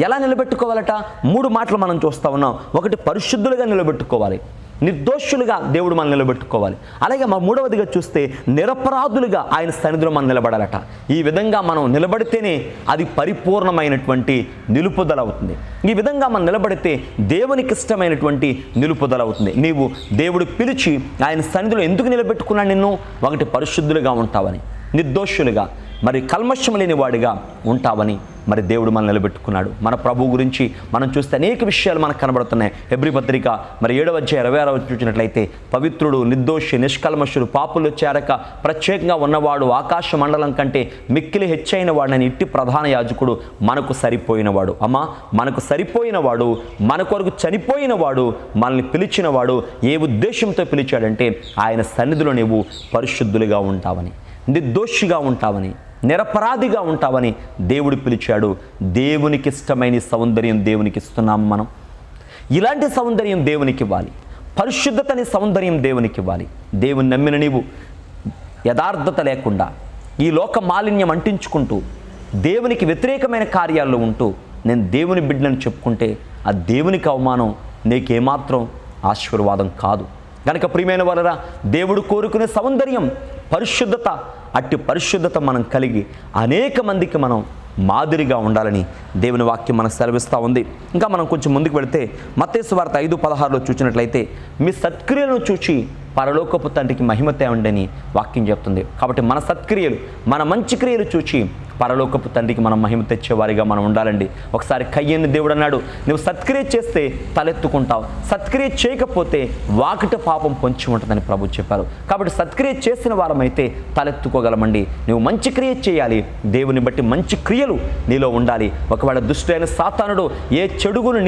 ఎలా నిలబెట్టుకోవాలట? 3 మాటలు మనం చూస్తూ ఉన్నాం. ఒకటి పరిశుద్ధులుగా నిలబెట్టుకోవాలి, నిర్దోషులుగా దేవుడు మనం నిలబెట్టుకోవాలి. అలాగే మూడవదిగా చూస్తే నిరపరాధులుగా ఆయన సన్నిధిలో మనం నిలబడాలట. ఈ విధంగా మనం నిలబడితేనే అది పరిపూర్ణమైనటువంటి నిలుపుదల అవుతుంది. ఈ విధంగా మనం నిలబడితే దేవునికి ఇష్టమైనటువంటి నిలుపుదల అవుతుంది. నీవు దేవుడు పిలిచి ఆయన సన్నిధిలో ఎందుకు నిలబెట్టుకున్నాడు నిన్ను? ఒకటి, పరిశుద్ధులుగా ఉంటావని, నిర్దోషులుగా, మరి కల్మషం లేని వాడిగా ఉంటావని మరి దేవుడు మనం నిలబెట్టుకున్నాడు. మన ప్రభు గురించి మనం చూస్తే అనేక విషయాలు మనకు కనబడుతున్నాయి. హెబ్రీ పత్రిక మరి 7:26 చూసినట్లయితే, పవిత్రుడు, నిర్దోషి, నిష్కల్మషుడు, పాపులు చేరక ప్రత్యేకంగా ఉన్నవాడు, ఆకాశ మండలం కంటే మిక్కిలి హెచ్చైన వాడని ఇట్టి ప్రధాన యాజకుడు మనకు సరిపోయినవాడు. అమ్మా, మనకు సరిపోయినవాడు, మన కొరకు చనిపోయినవాడు, మనల్ని పిలిచినవాడు ఏ ఉద్దేశంతో పిలిచాడంటే ఆయన సన్నిధిలో నీవు పరిశుద్ధులుగా ఉంటావని, నిర్దోషిగా ఉంటావని, నిరపరాధిగా ఉంటావని దేవుడు పిలిచాడు. దేవునికి ఇష్టమైన సౌందర్యం దేవునికి ఇస్తున్నాము మనం. ఇలాంటి సౌందర్యం దేవునికి ఇవ్వాలి. పరిశుద్ధతని సౌందర్యం దేవునికి ఇవ్వాలి. దేవుని నమ్మిన నీవు యథార్థత లేకుండా ఈ లోక మాలిన్యం అంటించుకుంటూ దేవునికి వ్యతిరేకమైన కార్యాల్లో ఉంటూ నేను దేవుని బిడ్డని చెప్పుకుంటే ఆ దేవునికి అవమానం, నీకేమాత్రం ఆశీర్వాదం కాదు. కనుక ప్రియమైన వారరా, దేవుడు కోరుకునే సౌందర్యం పరిశుద్ధత. అట్టి పరిశుద్ధత మనం కలిగి అనేక మందికి మనం మాదిరిగా ఉండాలని దేవుని వాక్యం మనకు సెలవిస్తూ ఉంది. ఇంకా మనం కొంచెం ముందుకు వెళితే మత్తయి సువార్త 5:16 చూసినట్లయితే, మీ సత్క్రియలను చూచి పరలోకపు తండ్రికి మహిమ తేవండి అని వాక్యం చెప్తుంది. కాబట్టి మన సత్క్రియలు, మన మంచి క్రియలు చూచి పరలోకపు తండ్రికి మనం మహిమ తెచ్చేవారిగా మనం ఉండాలండి. ఒకసారి కయ్యను దేవుడు అన్నాడు, నువ్వు సత్క్రియ చేస్తే తలెత్తుకుంటావు, సత్క్రియ చేయకపోతే వాకిట పాపం పొంచి ఉంటుందని ప్రభు చెప్పారు. కాబట్టి సత్క్రియ చేసిన వారమైతే తలెత్తుకోగలమండి. నువ్వు మంచి క్రియ చేయాలి, దేవుని బట్టి మంచి క్రియలు నీలో ఉండాలి. ఒకవేళ దుష్టుడైన సాతానుడు ఏ చెడుగును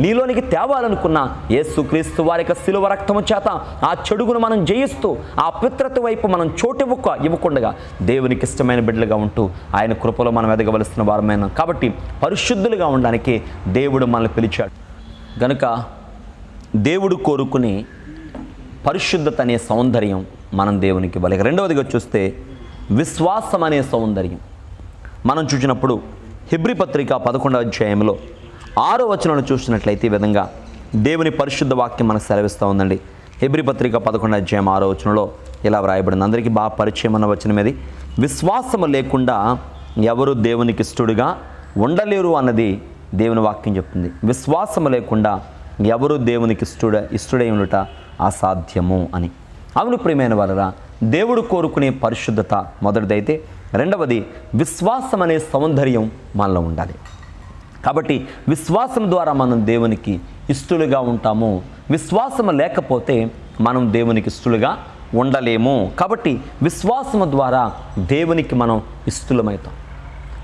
నీలోనికి తేవాలనుకున్నా యేసుక్రీస్తు వారి యొక్క శిలువ రక్తము చేత ఆ చెడుగును మనం జయిస్తూ ఆ అపవిత్రత వైపు మనం చోటు ఇవ్వకుండా దేవునికి ఇష్టమైన బిడ్డలుగా ఉంటూ ఆయన కృపలో మనం ఎదగవలసిన వారమైన. కాబట్టి పరిశుద్ధులుగా ఉండడానికి దేవుడు మనల్ని పిలిచాడు. గనుక దేవుడు కోరుకుని పరిశుద్ధత అనే సౌందర్యం మనం దేవునికి ఇవ్వాలి. రెండవదిగా చూస్తే విశ్వాసం అనే సౌందర్యం మనం చూసినప్పుడు హెబ్రీ పత్రిక 11:6 వచనాన్ని చూసినట్లయితే ఈ విధంగా దేవుని పరిశుద్ధ వాక్యం మనకు సెలవిస్తూ ఉందండి. హెబ్రీ పత్రిక 11:6 ఇలా వ్రాయబడింది. అందరికీ బాగా పరిచయం అన్న వచనం ఇది. విశ్వాసము లేకుండా ఎవరు దేవునికి ఇష్టడుగా ఉండలేరు అన్నది దేవుని వాక్యం చెప్తుంది. విశ్వాసము లేకుండా ఎవరు దేవునికి ఇష్టడై ఉండుట అసాధ్యము అని. అవును ప్రియమైన వారరా, దేవుడు కోరుకునే పరిశుద్ధత మొదటిదైతే, రెండవది విశ్వాసం అనే సౌందర్యం మనలో ఉండాలి. కాబట్టి విశ్వాసం ద్వారా మనం దేవునికి ఇష్టలుగా ఉంటాము. విశ్వాసం లేకపోతే మనం దేవునికి ఇష్టలుగా ఉండలేము. కాబట్టి విశ్వాసము ద్వారా దేవునికి మనం ఇష్టలమవుతాం.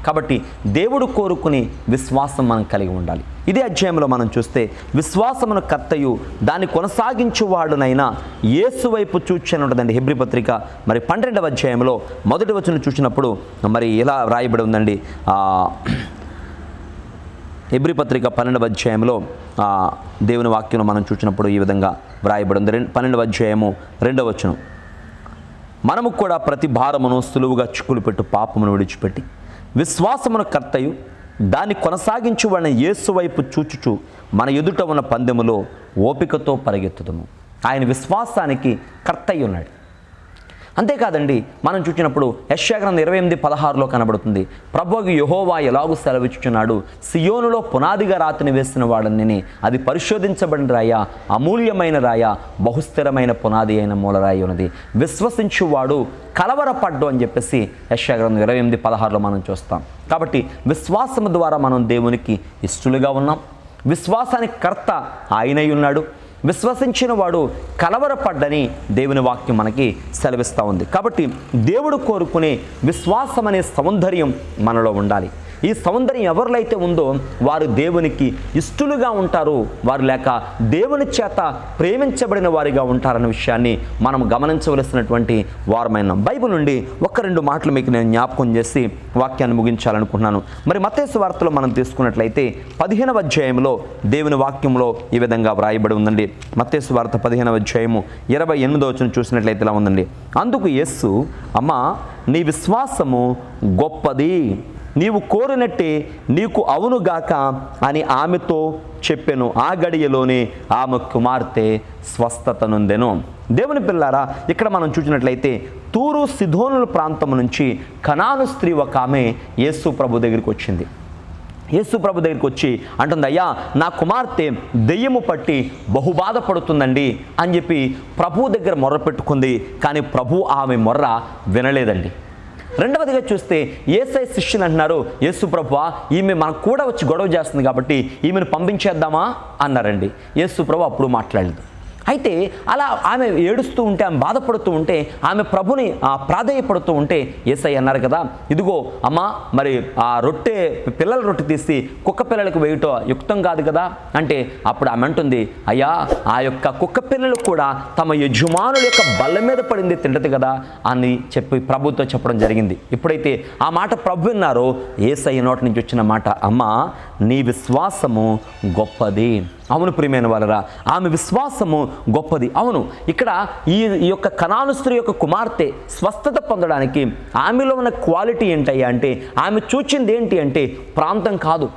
కాబట్టి దేవుడు కోరుకుని విశ్వాసం మనం కలిగి ఉండాలి. ఇదే అధ్యాయంలో మనం చూస్తే, విశ్వాసమును కర్తయు దాన్ని కొనసాగించువాడునైనా యేసు వైపు చూచని ఉంటుందండి. హెబ్రీ పత్రిక మరి 12వ మొదటి వచనం చూసినప్పుడు మరి ఇలా రాయబడి ఉందండి. హెబ్రీ పత్రిక 12వ దేవుని వాక్యం మనం చూసినప్పుడు ఈ విధంగా వ్రాయబడి ఉంది. 12వ వచనం, మనము కూడా ప్రతి భారమును సులువుగా చిక్కులు పెట్టు పాపమును విడిచిపెట్టి విశ్వాసమును కర్తయు దాన్ని కొనసాగించువాడిన యేసు వైపు చూచుచు మన ఎదుట ఉన్న పందెములో ఓపికతో పరిగెత్తుదుము. ఆయన విశ్వాసానికి కర్తయ్య ఉన్నాడు. అంతేకాదండి, మనం చూసినప్పుడు యెషయా గ్రంథం 28:16 కనబడుతుంది, ప్రభువు యెహోవా ఎలాగూ సెలవిచ్చుచున్నాడు, సియోనులో పునాదిగా రాతిని వేసిన వాడని, అది పరిశోధించబడిన రాయ, అమూల్యమైన రాయ, బహుస్థిరమైన పునాది అయిన మూలరాయి ఉన్నది, విశ్వసించువాడు కలవరపడ్డు అని చెప్పేసి యెషయా గ్రంథం 28:16 మనం చూస్తాం. కాబట్టి విశ్వాసము ద్వారా మనం దేవునికి ఇష్టలుగా ఉన్నాం. విశ్వాసానికి కర్త ఆయనై ఉన్నాడు. విశ్వసించిన వాడు కలవరపడ్డని దేవుని వాక్యం మనకి సెలవిస్తూ ఉంది. కాబట్టి దేవుడు కోరుకునే విశ్వాసం అనే సౌందర్యం మనలో ఉండాలి. ఈ సౌందర్యం ఎవరిలో అయితే ఉందో వారు దేవునికి ఇష్టలుగా ఉంటారు, వారు లేక దేవుని చేత ప్రేమించబడిన వారిగా ఉంటారన్న విషయాన్ని మనం గమనించవలసినటువంటి వారమైన. బైబిల్ నుండి 1-2 మాటలు మీకు నేను జ్ఞాపకం చేసి వాక్యాన్ని ముగించాలనుకుంటున్నాను. మరి మత్తయి సువార్తలో మనం తీసుకున్నట్లయితే 15వ దేవుని వాక్యంలో ఈ విధంగా వ్రాయబడి ఉందండి. మత్తయి సువార్త 15:28 చూసినట్లయితే ఇలా ఉందండి. అందుకు యేసు, అమ్మా నీ విశ్వాసము గొప్పది, నీవు కోరినట్టే నీకు అవునుగాక అని ఆమెతో చెప్పెను. ఆ గడియలోనే ఆమె కుమార్తె స్వస్థత నొందెను. దేవుని పిల్లారా, ఇక్కడ మనం చూసినట్లయితే తూరు సిదోనుల ప్రాంతం నుంచి కనాను స్త్రీ ఒక ఆమె యేసు ప్రభు దగ్గరికి వచ్చింది. యేసు ప్రభు దగ్గరికి వచ్చి అంటుంది, అయ్యా నా కుమార్తె దెయ్యము పట్టి బహుబాధపడుతుందండి అని చెప్పి ప్రభు దగ్గర మొర్ర పెట్టుకుంది. కానీ ప్రభు ఆమె మొర్ర వినలేదండి. రెండవదిగా చూస్తే యేసయ్య శిష్యులు అంటున్నారు, యేసు ప్రభువా ఈమె మనకు కూడా వచ్చి గొడవ చేస్తుంది కాబట్టి ఈమెను పంపించేద్దామా అన్నారండి. యేసు ప్రభు అప్పుడు మాట్లాడలేదు. అయితే అలా ఆమె ఏడుస్తూ ఉంటే, ఆమె బాధపడుతూ ఉంటే, ఆమె ప్రభుని ప్రాధేయపడుతూ ఉంటే యేసయ్య అన్నారు కదా, ఇదిగో అమ్మా మరి ఆ రొట్టె పిల్లల రొట్టె తీసి కుక్క పిల్లలకు వేయటం యుక్తం కాదు కదా అంటే, అప్పుడు ఆమె అంటుంది, అయ్యా ఆ యొక్క కుక్క పిల్లలు కూడా తమ యజమానుల యొక్క బల్ల మీద పడింది తింటది కదా అని చెప్పి ప్రభుతో చెప్పడం జరిగింది. ఎప్పుడైతే ఆ మాట ప్రభు విన్నారో యేసయ్య నోటి నుంచి వచ్చిన మాట, అమ్మా నీ విశ్వాసము గొప్పది. అవును ప్రియమైన వాళ్ళరా, ఆమె విశ్వాసము గొప్పది. అవును, ఇక్కడ ఈ యొక్క కనాను స్త్రీ యొక్క కుమార్తె స్వస్థత పొందడానికి ఆమెలో ఉన్న క్వాలిటీ ఏంటయ్యా అంటే, ఆమె చూచింది ఏంటి అంటే ప్రాంతం కాదు.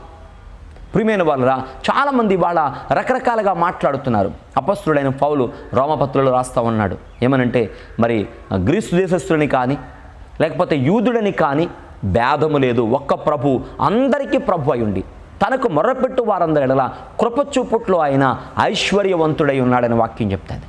ప్రియమైన వాళ్ళరా, చాలామంది వాళ్ళ రకరకాలుగా మాట్లాడుతున్నారు. అపొస్తలుడైన పౌలు రోమపత్రులు రాస్తూ ఉన్నాడు ఏమనంటే, మరి గ్రీసు దేశస్తులని కానీ లేకపోతే యూదుడని కానీ భేదము లేదు, ఒక్క ప్రభు అందరికీ ప్రభు అయి ఉండి తనకు మొర్రపెట్టు వారందరి ఎడల కృపచూపుట్లో ఆయన ఐశ్వర్యవంతుడై ఉన్నాడని వాక్యం చెప్తుంది.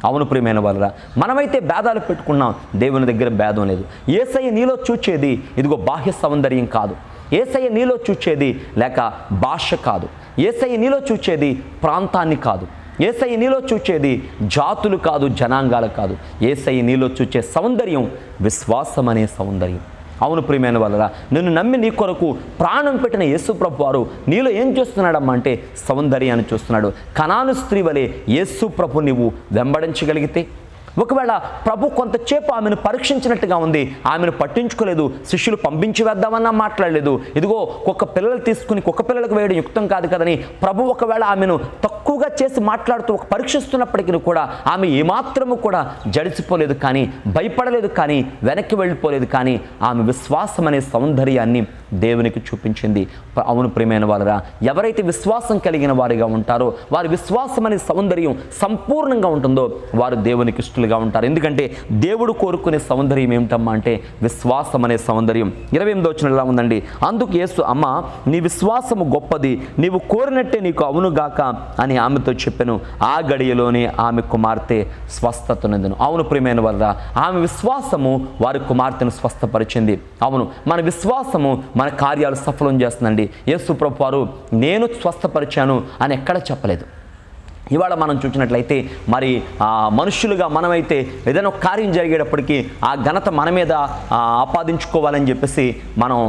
అవును ప్రియమైన వాళ్ళరా, మనమైతే భేదాలు పెట్టుకున్నాం, దేవుని దగ్గర భేదం లేదు. యేసయ్య నీలో చూచేది ఇదిగో బాహ్య సౌందర్యం కాదు, యేసయ్య నీలో చూచేది లేక భాష కాదు, యేసయ్య నీలో చూచేది ప్రాంతాన్ని కాదు, యేసయ్య నీలో చూచేది జాతులు కాదు, జనాంగాలు కాదు. యేసయ్య నీలో చూచే సౌందర్యం విశ్వాసం అనే సౌందర్యం. అవును ప్రియమైన వాళ్ళరా, నిన్ను నమ్మి నీ కొరకు ప్రాణం పెట్టిన యేసు ప్రభు వారు నీలో ఏం చూస్తున్నాడమ్మా అంటే సౌందర్యాన్ని చూస్తున్నాడు. కనాను స్త్రీ వలె యేసు ప్రభు నీవు వెంబడించగలిగితే, ఒకవేళ ప్రభు కొంతసేపు ఆమెను పరీక్షించినట్టుగా ఉంది, ఆమెను పట్టించుకోలేదు, శిష్యులు పంపించి వేద్దామన్నా మాట్లాడలేదు, ఇదిగో కుక్క పిల్లలు తీసుకుని కుక్క పిల్లలకు వేయడం యుక్తం కాదు కదని ప్రభు ఒకవేళ ఆమెను తక్కువగా చేసి మాట్లాడుతూ ఒక పరీక్షిస్తున్నప్పటికీ కూడా ఆమె ఏమాత్రము కూడా జడిసిపోలేదు, కానీ భయపడలేదు, కానీ వెనక్కి వెళ్ళిపోలేదు, కానీ ఆమె విశ్వాసం అనే సౌందర్యాన్ని దేవునికి చూపించింది. అవును ప్రియమైన వాళ్ళరా, ఎవరైతే విశ్వాసం కలిగిన వారిగా ఉంటారో, వారి విశ్వాసం అనే సౌందర్యం సంపూర్ణంగా ఉంటుందో వారు దేవునికి ఇష్టలుగా ఉంటారు. ఎందుకంటే దేవుడు కోరుకునే సౌందర్యం ఏమిటమ్మా అంటే విశ్వాసం అనే సౌందర్యం. 28వ వచనం ఎలా ఉందండి, అందుకు యేసు, అమ్మ నీ విశ్వాసము గొప్పది, నీవు కోరినట్టే నీకు అవునుగాక అని ఆమెతో చెప్పెను. ఆ గడియలోనే ఆమె కుమార్తె స్వస్థత నొందెను. అవును ప్రియమైన వాళ్ళరా, ఆమె విశ్వాసము వారి కుమార్తెను స్వస్థపరిచింది. అవును, మన విశ్వాసము మన కార్యాలు సఫలం చేస్తుందండి. యేసు ప్రభు వారు నేను స్వస్థపరిచాను అని ఎక్కడ చెప్పలేదు. ఇవాళ మనం చూసినట్లయితే మరి మనుషులుగా మనమైతే ఏదైనా ఒక కార్యం జరిగేటప్పటికీ ఆ ఘనత మన మీద ఆపాదించుకోవాలని చెప్పేసి మనం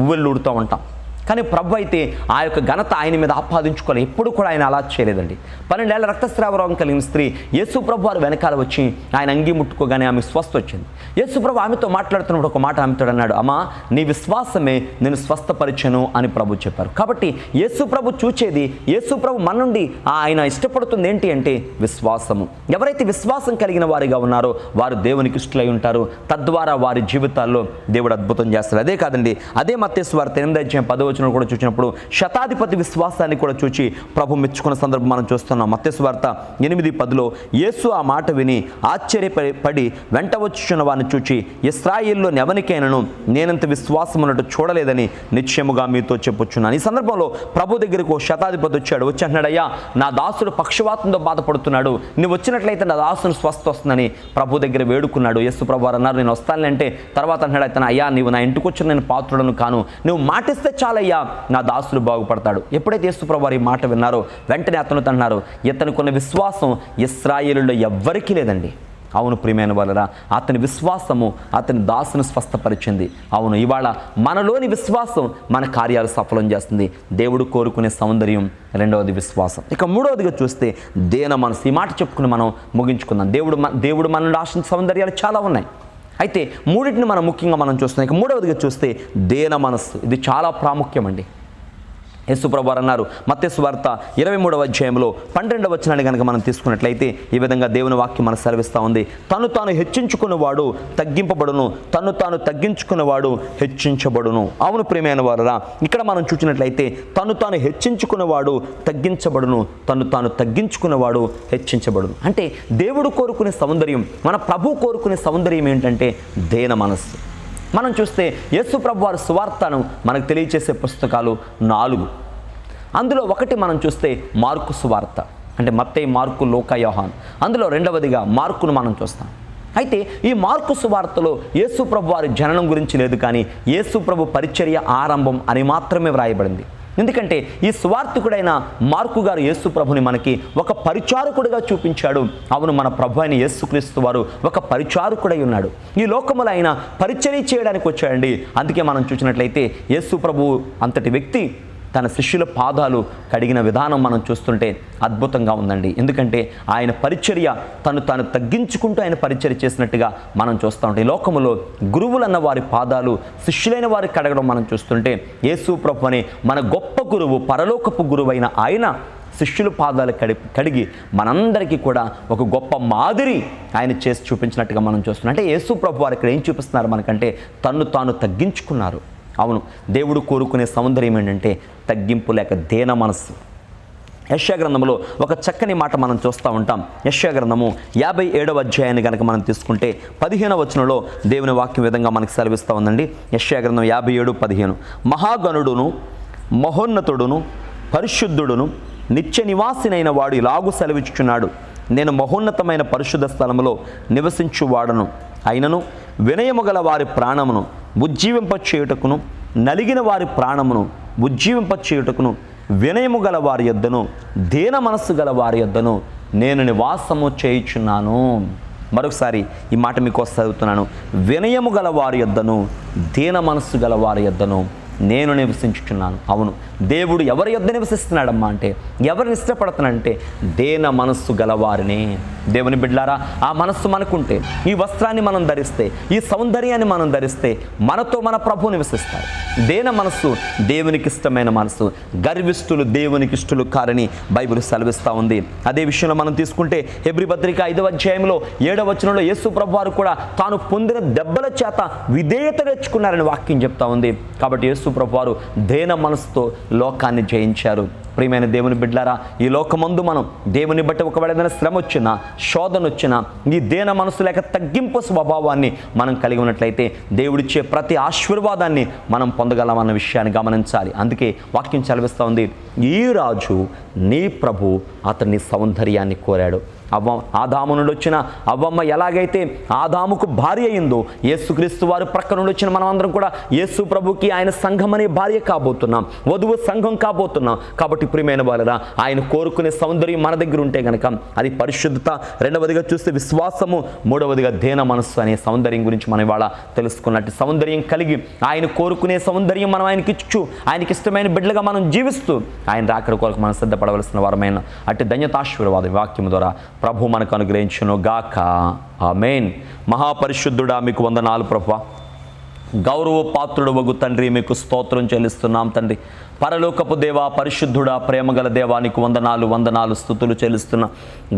ఉవ్వెళ్ళూడుతూ ఉంటాం. కానీ ప్రభు అయితే ఆ యొక్క ఘనత ఆయన మీద ఆపాదించుకోవాలి, ఎప్పుడు కూడా ఆయన అలా చేయలేదండి. 12 ఏళ్ల రక్తస్రావ రోగం కలిగిన స్త్రీ యేసు ప్రభు వారు వెనకాల వచ్చి ఆయన అంగి ముట్టుకోగానే ఆమె స్వస్థ వచ్చింది. యేసు ప్రభు ఆమెతో మాట్లాడుతున్నప్పుడు ఒక మాట ఆమెతో అన్నాడు, అమ్మా నీ విశ్వాసమే నేను స్వస్థపరిచను అని ప్రభు చెప్పారు. కాబట్టి యేసు ప్రభు చూచేది, యేసు ప్రభు మన నుండి ఆయన ఇష్టపడుతుంది ఏంటి అంటే విశ్వాసము. ఎవరైతే విశ్వాసం కలిగిన వారిగా ఉన్నారో వారు దేవునికి ఇష్టలై ఉంటారు, తద్వారా వారి జీవితాల్లో దేవుడు అద్భుతం చేస్తారు. అదే కాదండి, అదే మత్తయి సువార్త 8:10 కూడా చూసినప్పుడు శతాధిపతి విశ్వాసాన్ని కూడా చూచి ప్రభు మెచ్చుకున్న సందర్భం మనం చూస్తున్నాం. మత్తయి సువార్త 8:10 యేసు ఆ మాట విని ఆశ్చర్యపడి వెంట వచ్చుచున్న వారిని చూచి, ఇశ్రాయేలులోని ఎవరికైనాను నేనంత విశ్వాసం ఉన్నట్టు చూడలేదని నిశ్చయముగా మీతో చెప్పుచున్నాను. ఈ సందర్భంలో ప్రభు దగ్గరకు ఓ శతాధిపతి వచ్చాడు. వచ్చి అంటున్నాడు, అయ్యా నా దాసుడు పక్షవాతంతో బాధపడుతున్నాడు, నువ్వు వచ్చినట్లయితే నా దాసుని స్వస్థ వస్తుందని ప్రభు దగ్గర వేడుకున్నాడు. యేసు ప్రభు వారు అన్నారు, నేను వస్తానంటే తర్వాత అంటున్నాడు అయితే, అయ్యా నీవు నా ఇంటికి వచ్చిన నేను పాత్రుడను కాను, నువ్వు మాటిస్తే చాలయ్యా నా దాసుడు బాగుపడతాడు. ఎప్పుడైతే యేసు ప్రభు వారి మాట విన్నారో వెంటనే అతను అన్నారు, ఇతనుకున్న విశ్వాసం ఇశ్రాయేలులో ఎవ్వరికీ లేదండి. అవును ప్రియమైన వాళ్ళరా, అతని విశ్వాసము అతని దాసును స్వస్థపరిచింది. అవును, ఇవాళ మనలోని విశ్వాసం మన కార్యాలు సఫలం చేస్తుంది. దేవుడు కోరుకునే సౌందర్యం రెండవది విశ్వాసం. ఇక మూడవదిగా చూస్తే దేన మనసు. ఈ మాట చెప్పుకుని మనం ముగించుకుందాం. దేవుడు మన నుండి ఆశించిన సౌందర్యాలు చాలా ఉన్నాయి, అయితే మూడింటిని మనం ముఖ్యంగా మనం చూస్తున్నాం. ఇక మూడవదిగా చూస్తే దేన మనస్సు. ఇది చాలా ప్రాముఖ్యం అండి. యేసుప్రభు వారు అన్నారు మత్తయి సువార్త 23వ అధ్యాయంలో 12వ వచనాన్ని కనుక మనం తీసుకున్నట్లయితే ఈ విధంగా దేవుని వాక్యం మనకు సెలవిస్తూ ఉంది. తను తాను హెచ్చించుకున్నవాడు తగ్గింపబడును, తను తాను తగ్గించుకున్నవాడు హెచ్చించబడును. అవును ప్రియమైన వారురా, ఇక్కడ మనం చూసినట్లయితే తను తాను హెచ్చించుకున్నవాడు తగ్గించబడును, తను తాను తగ్గించుకున్నవాడు హెచ్చించబడును. అంటే దేవుడు కోరుకునే సౌందర్యం, మన ప్రభు కోరుకునే సౌందర్యం ఏంటంటే దేన మనస్సు. మనం చూస్తే యేసు ప్రభు వారి సువార్తను మనకు తెలియచేసే పుస్తకాలు 4. అందులో ఒకటి మనం చూస్తే మార్కు సువార్త, అంటే మత్తయి, మార్కు, లూకా, యోహాను. అందులో రెండవదిగా మార్కును మనం చూస్తాం. అయితే ఈ మార్కు సువార్తలో యేసు ప్రభు వారి జననం గురించి లేదు, కానీ యేసు ప్రభు పరిచర్య ఆరంభం అని మాత్రమే వ్రాయబడింది. ఎందుకంటే ఈ సువార్తికుడైన మార్కు గారు యేసు ప్రభుని మనకి ఒక పరిచారకుడిగా చూపించాడు. అవును, మన ప్రభు అయిన యేసుక్రీస్తు వారు ఒక పరిచారకుడై ఉన్నాడు. ఈ లోకములో ఆయన పరిచర్య చేయడానికి వచ్చాడండి. అందుకే మనం చూసినట్లయితే యేసు ప్రభు అంతటి వ్యక్తి తన శిష్యుల పాదాలు కడిగిన విధానం మనం చూస్తుంటే అద్భుతంగా ఉందండి. ఎందుకంటే ఆయన పరిచర్య తాను తగ్గించుకుంటూ ఆయన పరిచర్య చేసినట్టుగా మనం చూస్తూ ఉంటాం. ఈ లోకములో గురువులన్న వారి పాదాలు శిష్యులైన వారి కడగడం మనం చూస్తుంటే యేసు ప్రభు అనే మన గొప్ప గురువు, పరలోకపు గురువైన ఆయన శిష్యుల పాదాలు కడిగి మనందరికీ కూడా ఒక గొప్ప మాదిరి ఆయన చేసి చూపించినట్టుగా మనం చూస్తున్నాం. అంటే యేసు ప్రభు వారు ఇక్కడ ఏం చూపిస్తున్నారు మనకంటే తన్ను తాను తగ్గించుకున్నారు. అవును, దేవుడు కోరుకునే సౌందర్యం ఏంటంటే తగ్గింపు లేక దేన మనస్సు. యెషయా గ్రంథంలో ఒక చక్కని మాట మనం చూస్తూ ఉంటాం. యెషయా గ్రంథము 57వ అధ్యాయాన్ని కనుక మనం తీసుకుంటే 15వ వచనంలో దేవుని వాక్యం విధంగా మనకు సెలవిస్తూ ఉందండి. యెషయా గ్రంథం 57:15 మహాగణుడును మహోన్నతుడును పరిశుద్ధుడును నిత్య నివాసినైన వాడు ఇలాగు సెలవిచ్చుచున్నాడు, నేను మహోన్నతమైన పరిశుద్ధ స్థలములో నివసించువాడను, అయినను వినయము గల వారి ప్రాణమును ఉజ్జీవింపచేయుటకును నలిగిన వారి ప్రాణమును ఉజ్జీవింపచేయుటకును వినయము గల వారి యొద్దను దేన మనస్సు గల వారి యొద్దను నేను నివాసము చేయుచున్నాను. మరొకసారి ఈ మాట మీకు చదువుతున్నాను. వినయము గల వారి యొద్దను దేన మనస్సు గల వారి యొద్దను నేను నివసించుచున్నాను. అవును, దేవుడు ఎవరి యొద్ద నివసిస్తున్నాడమ్మా అంటే, ఎవరిని ఇష్టపడుతున్నాడంటే దేన మనస్సు గలవారిని. దేవుని బిడ్డలారా, ఆ మనస్సు మనకుంటే, ఈ వస్త్రాన్ని మనం ధరిస్తే, ఈ సౌందర్యాన్ని మనం ధరిస్తే మనతో మన ప్రభు నివసిస్తారు. దేన మనస్సు దేవునికి ఇష్టమైన మనస్సు. గర్విష్ఠులు దేవునికి ఇష్టలు కారని బైబిల్ సెలవిస్తూ ఉంది. అదే విషయంలో మనం తీసుకుంటే హెబ్రీ పత్రిక 5వ అధ్యాయంలో 7వ వచనంలో యేసు ప్రభు వారు కూడా తాను పొందిన దెబ్బల చేత విధేయత నేర్చుకున్నారని వాక్యం చెప్తా ఉంది. కాబట్టి యేసు ప్రభు వారు దేన మనస్సుతో లోకాన్ని జయించారు. ప్రియమైన దేవుని బిడ్డలారా, ఈ లోకమందు మనం దేవుని బట్టి ఒకవేళ ఏదైనా శ్రమ వచ్చినా, శోధన వచ్చినా, ఈ దేన మనసు లేక తగ్గింపు స్వభావాన్ని మనం కలిగి ఉన్నట్లయితే దేవుడిచ్చే ప్రతి ఆశీర్వాదాన్ని మనం పొందగలమన్న విషయాన్ని గమనించాలి. అందుకే వాక్యం సెలవిస్తూ ఉంది, ఈ రాజు నీ ప్రభు అతని సౌందర్యాన్ని కోరాడు. ఆదాము నుండి వచ్చిన అవ్వమ్మ ఎలాగైతే ఆదాముకు భార్య అయిందో, యేసుక్రీస్తు వారు ప్రక్క నుండి వచ్చిన మనమందరం కూడా యేసు ప్రభుకి ఆయన సంఘం అనే భార్య కాబోతున్నాం, వధువు సంఘం కాబోతున్నాం. కాబట్టి ప్రియమైన వాళ్ళరా, ఆయన కోరుకునే సౌందర్యం మన దగ్గర ఉంటే కనుక అది పరిశుద్ధత, రెండవదిగా చూస్తే విశ్వాసము, మూడవదిగా దేన మనస్సు అనే సౌందర్యం గురించి మనం ఇవాళ తెలుసుకున్నట్టు సౌందర్యం కలిగి ఆయన కోరుకునే సౌందర్యం మనం ఆయనకి ఇచ్చు, ఆయనకి ఇష్టమైన బిడ్డలుగా మనం జీవిస్తూ ఆయన రాకడ కొరకు మనం సిద్ధపడవలసిన వారమైన అట్టి ధన్యతాశీర్వాదం వాక్యం ద్వారా ప్రభు మనకు అనుగ్రహించును గాక. ఆమేన్. మహాపరిశుద్ధుడా మీకు వందనాలు ప్రభువా. గౌరవ పాత్రుడు వగు తండ్రి, మీకు స్తోత్రం చెల్లిస్తున్నాం తండ్రి. పరలోకపు దేవా, పరిశుద్ధుడా, ప్రేమగల దేవానికి వందనాలు స్తుతులు చెల్లిస్తున్నా.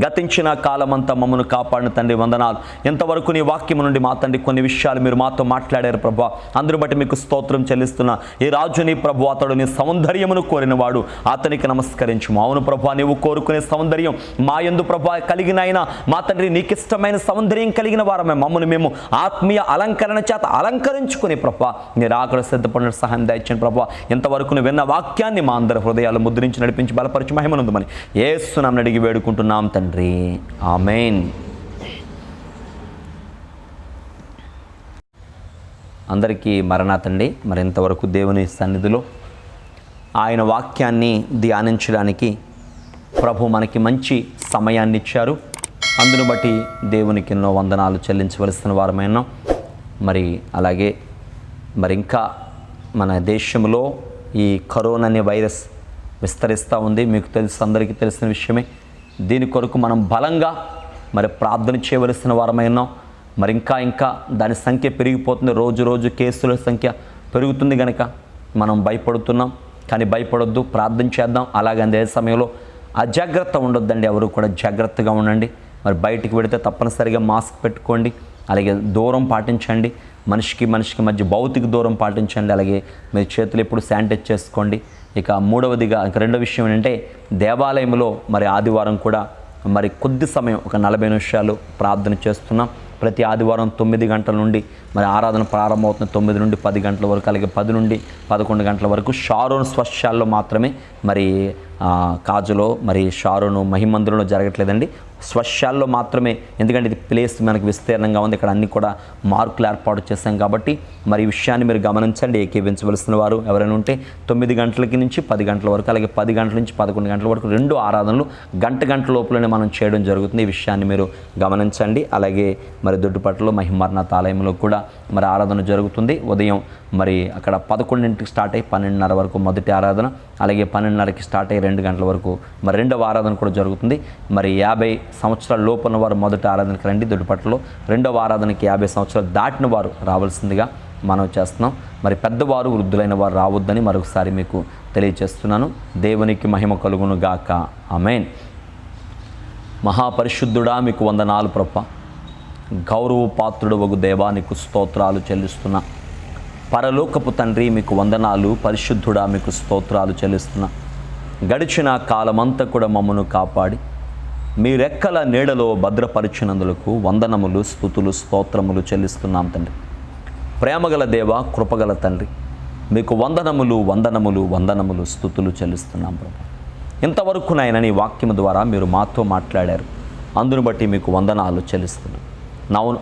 గతించిన కాలమంతా మమ్మను కాపాడిన తండ్రి వందనాలు. ఎంతవరకు నీ వాక్యం నుండి మా తండ్రి కొన్ని విషయాలు మీరు మాతో మాట్లాడారు ప్రభా, అందరూ బట్టి మీకు స్తోత్రం చెల్లిస్తున్నా. ఈ రాజుని ప్రభు అతడు నీ సౌందర్యమును కోరినవాడు, అతనికి నమస్కరించు. అవును ప్రభా, నీవు కోరుకునే సౌందర్యం మా యందు ప్రభా కలిగిన అయినా మా తండ్రి నీకు ఇష్టమైన సౌందర్యం కలిగిన వారమే మమ్మల్ని మేము ఆత్మీయ అలంకరణ చేత అలంకరించుకుని ప్రభా నీ రాకడ సిద్ధపడిన సహాయం దయచేయండి ప్రభా. ఎంతవరకు నువ్వు విన్న వాక్యాన్ని మా అందరి హృదయాలు ముద్రించి నడిపించి బలపరిచి మహిమనందుమని యేసు నామమున అడిగి వేడుకుంటున్నాం తండ్రి. ఆమేన్. అందరికీ మరణాతండి. మరింతవరకు దేవుని సన్నిధిలో ఆయన వాక్యాన్ని ధ్యానించడానికి ప్రభు మనకి మంచి సమయాన్ని ఇచ్చారు. అందును బట్టి దేవునికి ఎన్నో వందనాలు చెల్లించవలసిన వారమైనా. మరి అలాగే ఇంకా మన దేశంలో ఈ కరోనా అనే వైరస్ విస్తరిస్తూ ఉంది. మీకు తెలుసు, అందరికీ తెలిసిన విషయమే. దీని కొరకు మనం బలంగా ప్రార్థన చేయవలసిన వారమైనా. ఇంకా దాని సంఖ్య పెరిగిపోతుంది. రోజు కేసుల సంఖ్య పెరుగుతుంది కనుక మనం భయపడుతున్నాం. కానీ భయపడొద్దు, ప్రార్థన చేద్దాం. అలాగే అదే సమయంలో అజాగ్రత్త ఉండొద్దండి, ఎవరు కూడా జాగ్రత్తగా ఉండండి. మరి బయటికి వెళితే తప్పనిసరిగా మాస్క్ పెట్టుకోండి, అలాగే దూరం పాటించండి, మనిషికి మధ్య భౌతిక దూరం పాటించండి. అలాగే మీ చేతులు ఎప్పుడు శానిటైజ్ చేసుకోండి. ఇక రెండో విషయం ఏంటంటే దేవాలయంలో మరి ఆదివారం కూడా మరి కొద్ది సమయం ఒక 40 నిమిషాలు ప్రార్థన చేస్తున్నాం. ప్రతి ఆదివారం 9 గంటల నుండి మరి ఆరాధన ప్రారంభమవుతుంది. 9 నుండి 10 గంటల వరకు, అలాగే 10 నుండి 11 గంటల వరకు షారోన్ స్వచ్ఛాల్లో మాత్రమే, మరి కాజులో మరి షారోను మహిమందిరంలో జరగట్లేదండి, స్వచ్ఛాల్లో మాత్రమే. ఎందుకంటే ఇది ప్లేస్ మనకు విస్తీర్ణంగా ఉంది, ఇక్కడ అన్నీ కూడా మార్కులు ఏర్పాటు చేశాం కాబట్టి మరి ఈ విషయాన్ని మీరు గమనించండి. ఏకీవించవలసిన వారు ఎవరైనా ఉంటే 9 గంటలకి నుంచి 10 గంటల వరకు, అలాగే 10 గంటల నుంచి 11 గంటల వరకు 2 ఆరాధనలు గంట లోపలనే మనం చేయడం జరుగుతుంది. ఈ విషయాన్ని మీరు గమనించండి. అలాగే మరి దొడ్డుపట్టులో మహిమార్నాథ్ ఆలయంలో కూడా మరి ఆరాధన జరుగుతుంది. ఉదయం మరి అక్కడ 11ంటికి స్టార్ట్ అయ్యి 12:30 వరకు మొదటి ఆరాధన, అలాగే 12:30కి స్టార్ట్ అయ్యి 2 గంటల వరకు మరి రెండవ ఆరాధన కూడా జరుగుతుంది. మరి 50 సంవత్సరాల లోపున్న వారు మొదటి ఆరాధనకి రండి దొడ్డుపట్టులో, రెండవ ఆరాధనకి 50 సంవత్సరాలు దాటిన వారు రావాల్సిందిగా మనం చేస్తున్నాం. మరి పెద్దవారు, వృద్ధులైన వారు రావద్దని మరొకసారి మీకు తెలియజేస్తున్నాను. దేవునికి మహిమ కలుగును గాక. ఆమేన్. మహాపరిశుద్ధుడా మీకు వందనాలు ప్రభా, గౌరవ పాత్రుడు వగు దేవా నీకు స్తోత్రాలు చెల్లిస్తున్నా. పరలోకపు తండ్రి మీకు వందనాలు, పరిశుద్ధుడా మీకు స్తోత్రాలు చెల్లిస్తున్నా. గడిచిన కాలమంతా కూడా మమ్మను కాపాడి మీ రెక్కల నీడలో భద్రపరిచినందులకు వందనములు, స్తుతులు, స్తోత్రములు చెల్లిస్తున్నాం తండ్రి. ప్రేమగల దేవ, కృపగల తండ్రి మీకు వందనములు స్తుతులు చెల్లిస్తున్నాం ప్రభు. ఇంతవరకు నాయన నీ వాక్యము ద్వారా మీరు మాతో మాట్లాడారు, అందును బట్టి మీకు వందనాలు చెల్లిస్తున్నాం.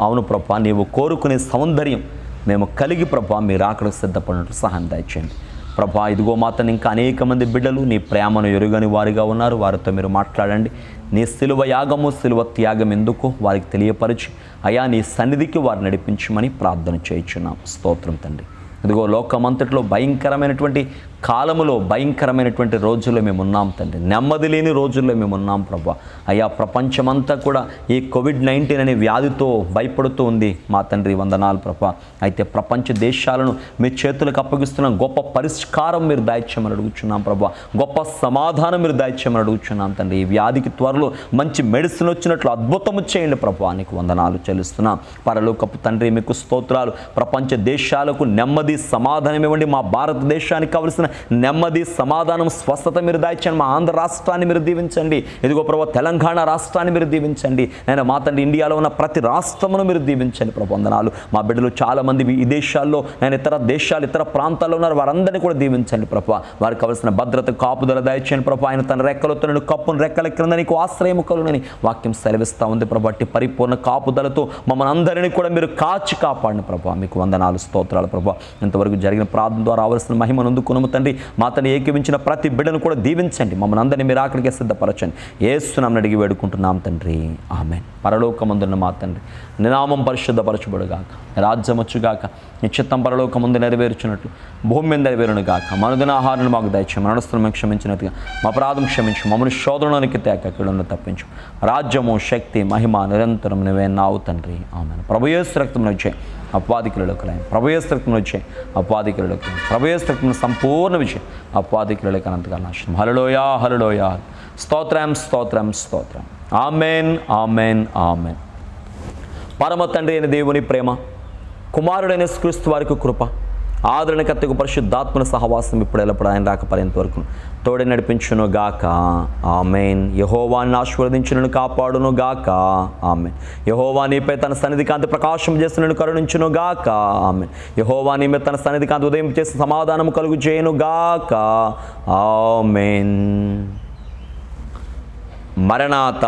అవును ప్రభా, నీవు కోరుకునే సౌందర్యం మేము కలిగి ప్రభా మీరు అక్కడికి సిద్ధపడినట్లు సహాయం దయచేయండి ప్రభా. ఇదిగో మాతను ఇంకా అనేక మంది బిడ్డలు నీ ప్రేమను ఎరుగని వారిగా ఉన్నారు, వారితో మీరు మాట్లాడండి. నీ సిలువ యాగము, సిలువ త్యాగం ఎందుకు వారికి తెలియపరిచి అయా నీ సన్నిధికి వారు నడిపించమని ప్రార్థన చేయించున్నాం. స్తోత్రం తండ్రి. ఇదిగో లోకమంతట్లో భయంకరమైనటువంటి కాలములో, భయంకరమైనటువంటి రోజుల్లో మేము ఉన్నాం తండ్రి, నెమ్మది లేని రోజుల్లో మేము ఉన్నాం ప్రభా. అయ్యా ప్రపంచమంతా కూడా ఈ కోవిడ్-19 అనే వ్యాధితో భయపడుతూ ఉంది మా తండ్రి, వందనాలు ప్రభా. అయితే ప్రపంచ దేశాలను మీ చేతులకు అప్పగిస్తున్న గొప్ప పరిష్కారం మీరు దాయిచ్యమని అడుగుచున్నాం ప్రభా, గొప్ప సమాధానం మీరు దాయిచ్యమని అడుగుచున్నాం తండ్రి. ఈ వ్యాధికి త్వరలో మంచి మెడిసిన్ వచ్చినట్లు అద్భుతము చేయండి ప్రభా, నీకు వందనాలు చెల్లిస్తున్నాం. పరలోకపు తండ్రి మీకు స్తోత్రాలు. ప్రపంచ దేశాలకు నెమ్మది సమాధానం ఇవ్వండి. మా భారతదేశానికి కావలసిన నెమ్మది, సమాధానం, స్వస్థత మీరు దాయిచ్చండి. మా ఆంధ్ర రాష్ట్రాన్ని మీరు దీవించండి. ఇదిగో ప్రభు తెలంగాణ రాష్ట్రాన్ని మీరు దీవించండి. నేను మా తండ్రి ఇండియాలో ఉన్న ప్రతి రాష్ట్రమును మీరు దీవించండి ప్రభు, వందనాలు. మా బిడ్డలు చాలామంది ఈ దేశాల్లో, నేను ఇతర దేశాలు, ఇతర ప్రాంతాల్లో ఉన్నారు, వారందరినీ కూడా దీవించండి ప్రభు. వారికి కావలసిన భద్రత, కాపుదల దాయిచ్చండి ప్రభు. ఆయన తన రెక్కలతో నేను కప్పును రెక్కల క్రింద నీకు ఆశ్రయము కలుగునని వాక్యం సెలవిస్తూ ఉంది ప్రభు. అట్టి పరిపూర్ణ కాపుదలతో మమ్మల్ని అందరినీ కూడా మీరు కాచి కాపాడిన ప్రభు, మీకు వందనాలు, స్తోత్రాలు ప్రభు. ఇంతవరకు జరిగిన ప్రార్థన ద్వారా రావాల్సిన మహిమను అందుకున్నాము తండ్రి. మాతను ఏకీవించిన ప్రతి బిడ్డను కూడా దీవించండి, మమ్మల్ని అందరినీ మీరు అక్కడికి సిద్ధపరచండి. యేసునామమున అడిగి వేడుకుంటున్నాం తండ్రి, ఆమేన్. పరలోకమందున్న మా తండ్రి నీ నామం పరిశుద్ధపరచబడుగాక, రాజ్యం వచ్చుగాక, నీ చిత్తం పరలోకమందు నెరవేర్చున్నట్లు భూమి మీద నెరవేరునుగాక. మనదిన ఆహారాన్ని మాకు దయచేయం, మనస్తులను క్షమించినట్టుగా మా అపరాధం క్షమించు, మమ్మల్ని శోధనలోనికి తేక కీడులను తప్పించు. రాజ్యము, శక్తి, మహిమ నిరంతరం నువ్వే నావు తండ్రి, ఆమేన్. ప్రభు యేసు రక్తంలో వచ్చాయి అపవాదికులలోకి, ప్రభు యేసు రక్తంలో వచ్చాయి అపవాదికులలోకి, ప్రభు యేసు రక్తంలో సంపూర్ణ విజయం అపవాదికులలోకి అనంతగా నాశనం. హల్లెలూయా, హల్లెలూయా. స్తోత్రం, స్తోత్రం, స్తోత్రం. ఆమేన్, ఆమేన్, ఆమేన్. పరమ తండ్రి అయిన దేవుని ప్రేమ, కుమారుడైన క్రీస్తు వారికి కృప, ఆదరణకర్తకు పరిశుద్ధాత్మల సహవాసం ఇప్పుడు ఎల్లప్పుడు ఆయన రాక పర్యంత వరకు తోడే నడిపించును గాక. ఆమేన్. యెహోవాను ఆశీర్వదించును, కాపాడును గాక. ఆమేన్. యెహోవా నీపై తన సన్నిధి కాంతి ప్రకాశం చేస్తున్న కరుణించును గాక. ఆమేన్. యెహోవా నీ మీద తన సన్నిధి కాంతి ఉదయం చేసి సమాధానం కలుగు చేయను గాక. ఆమేన్. మరణాత.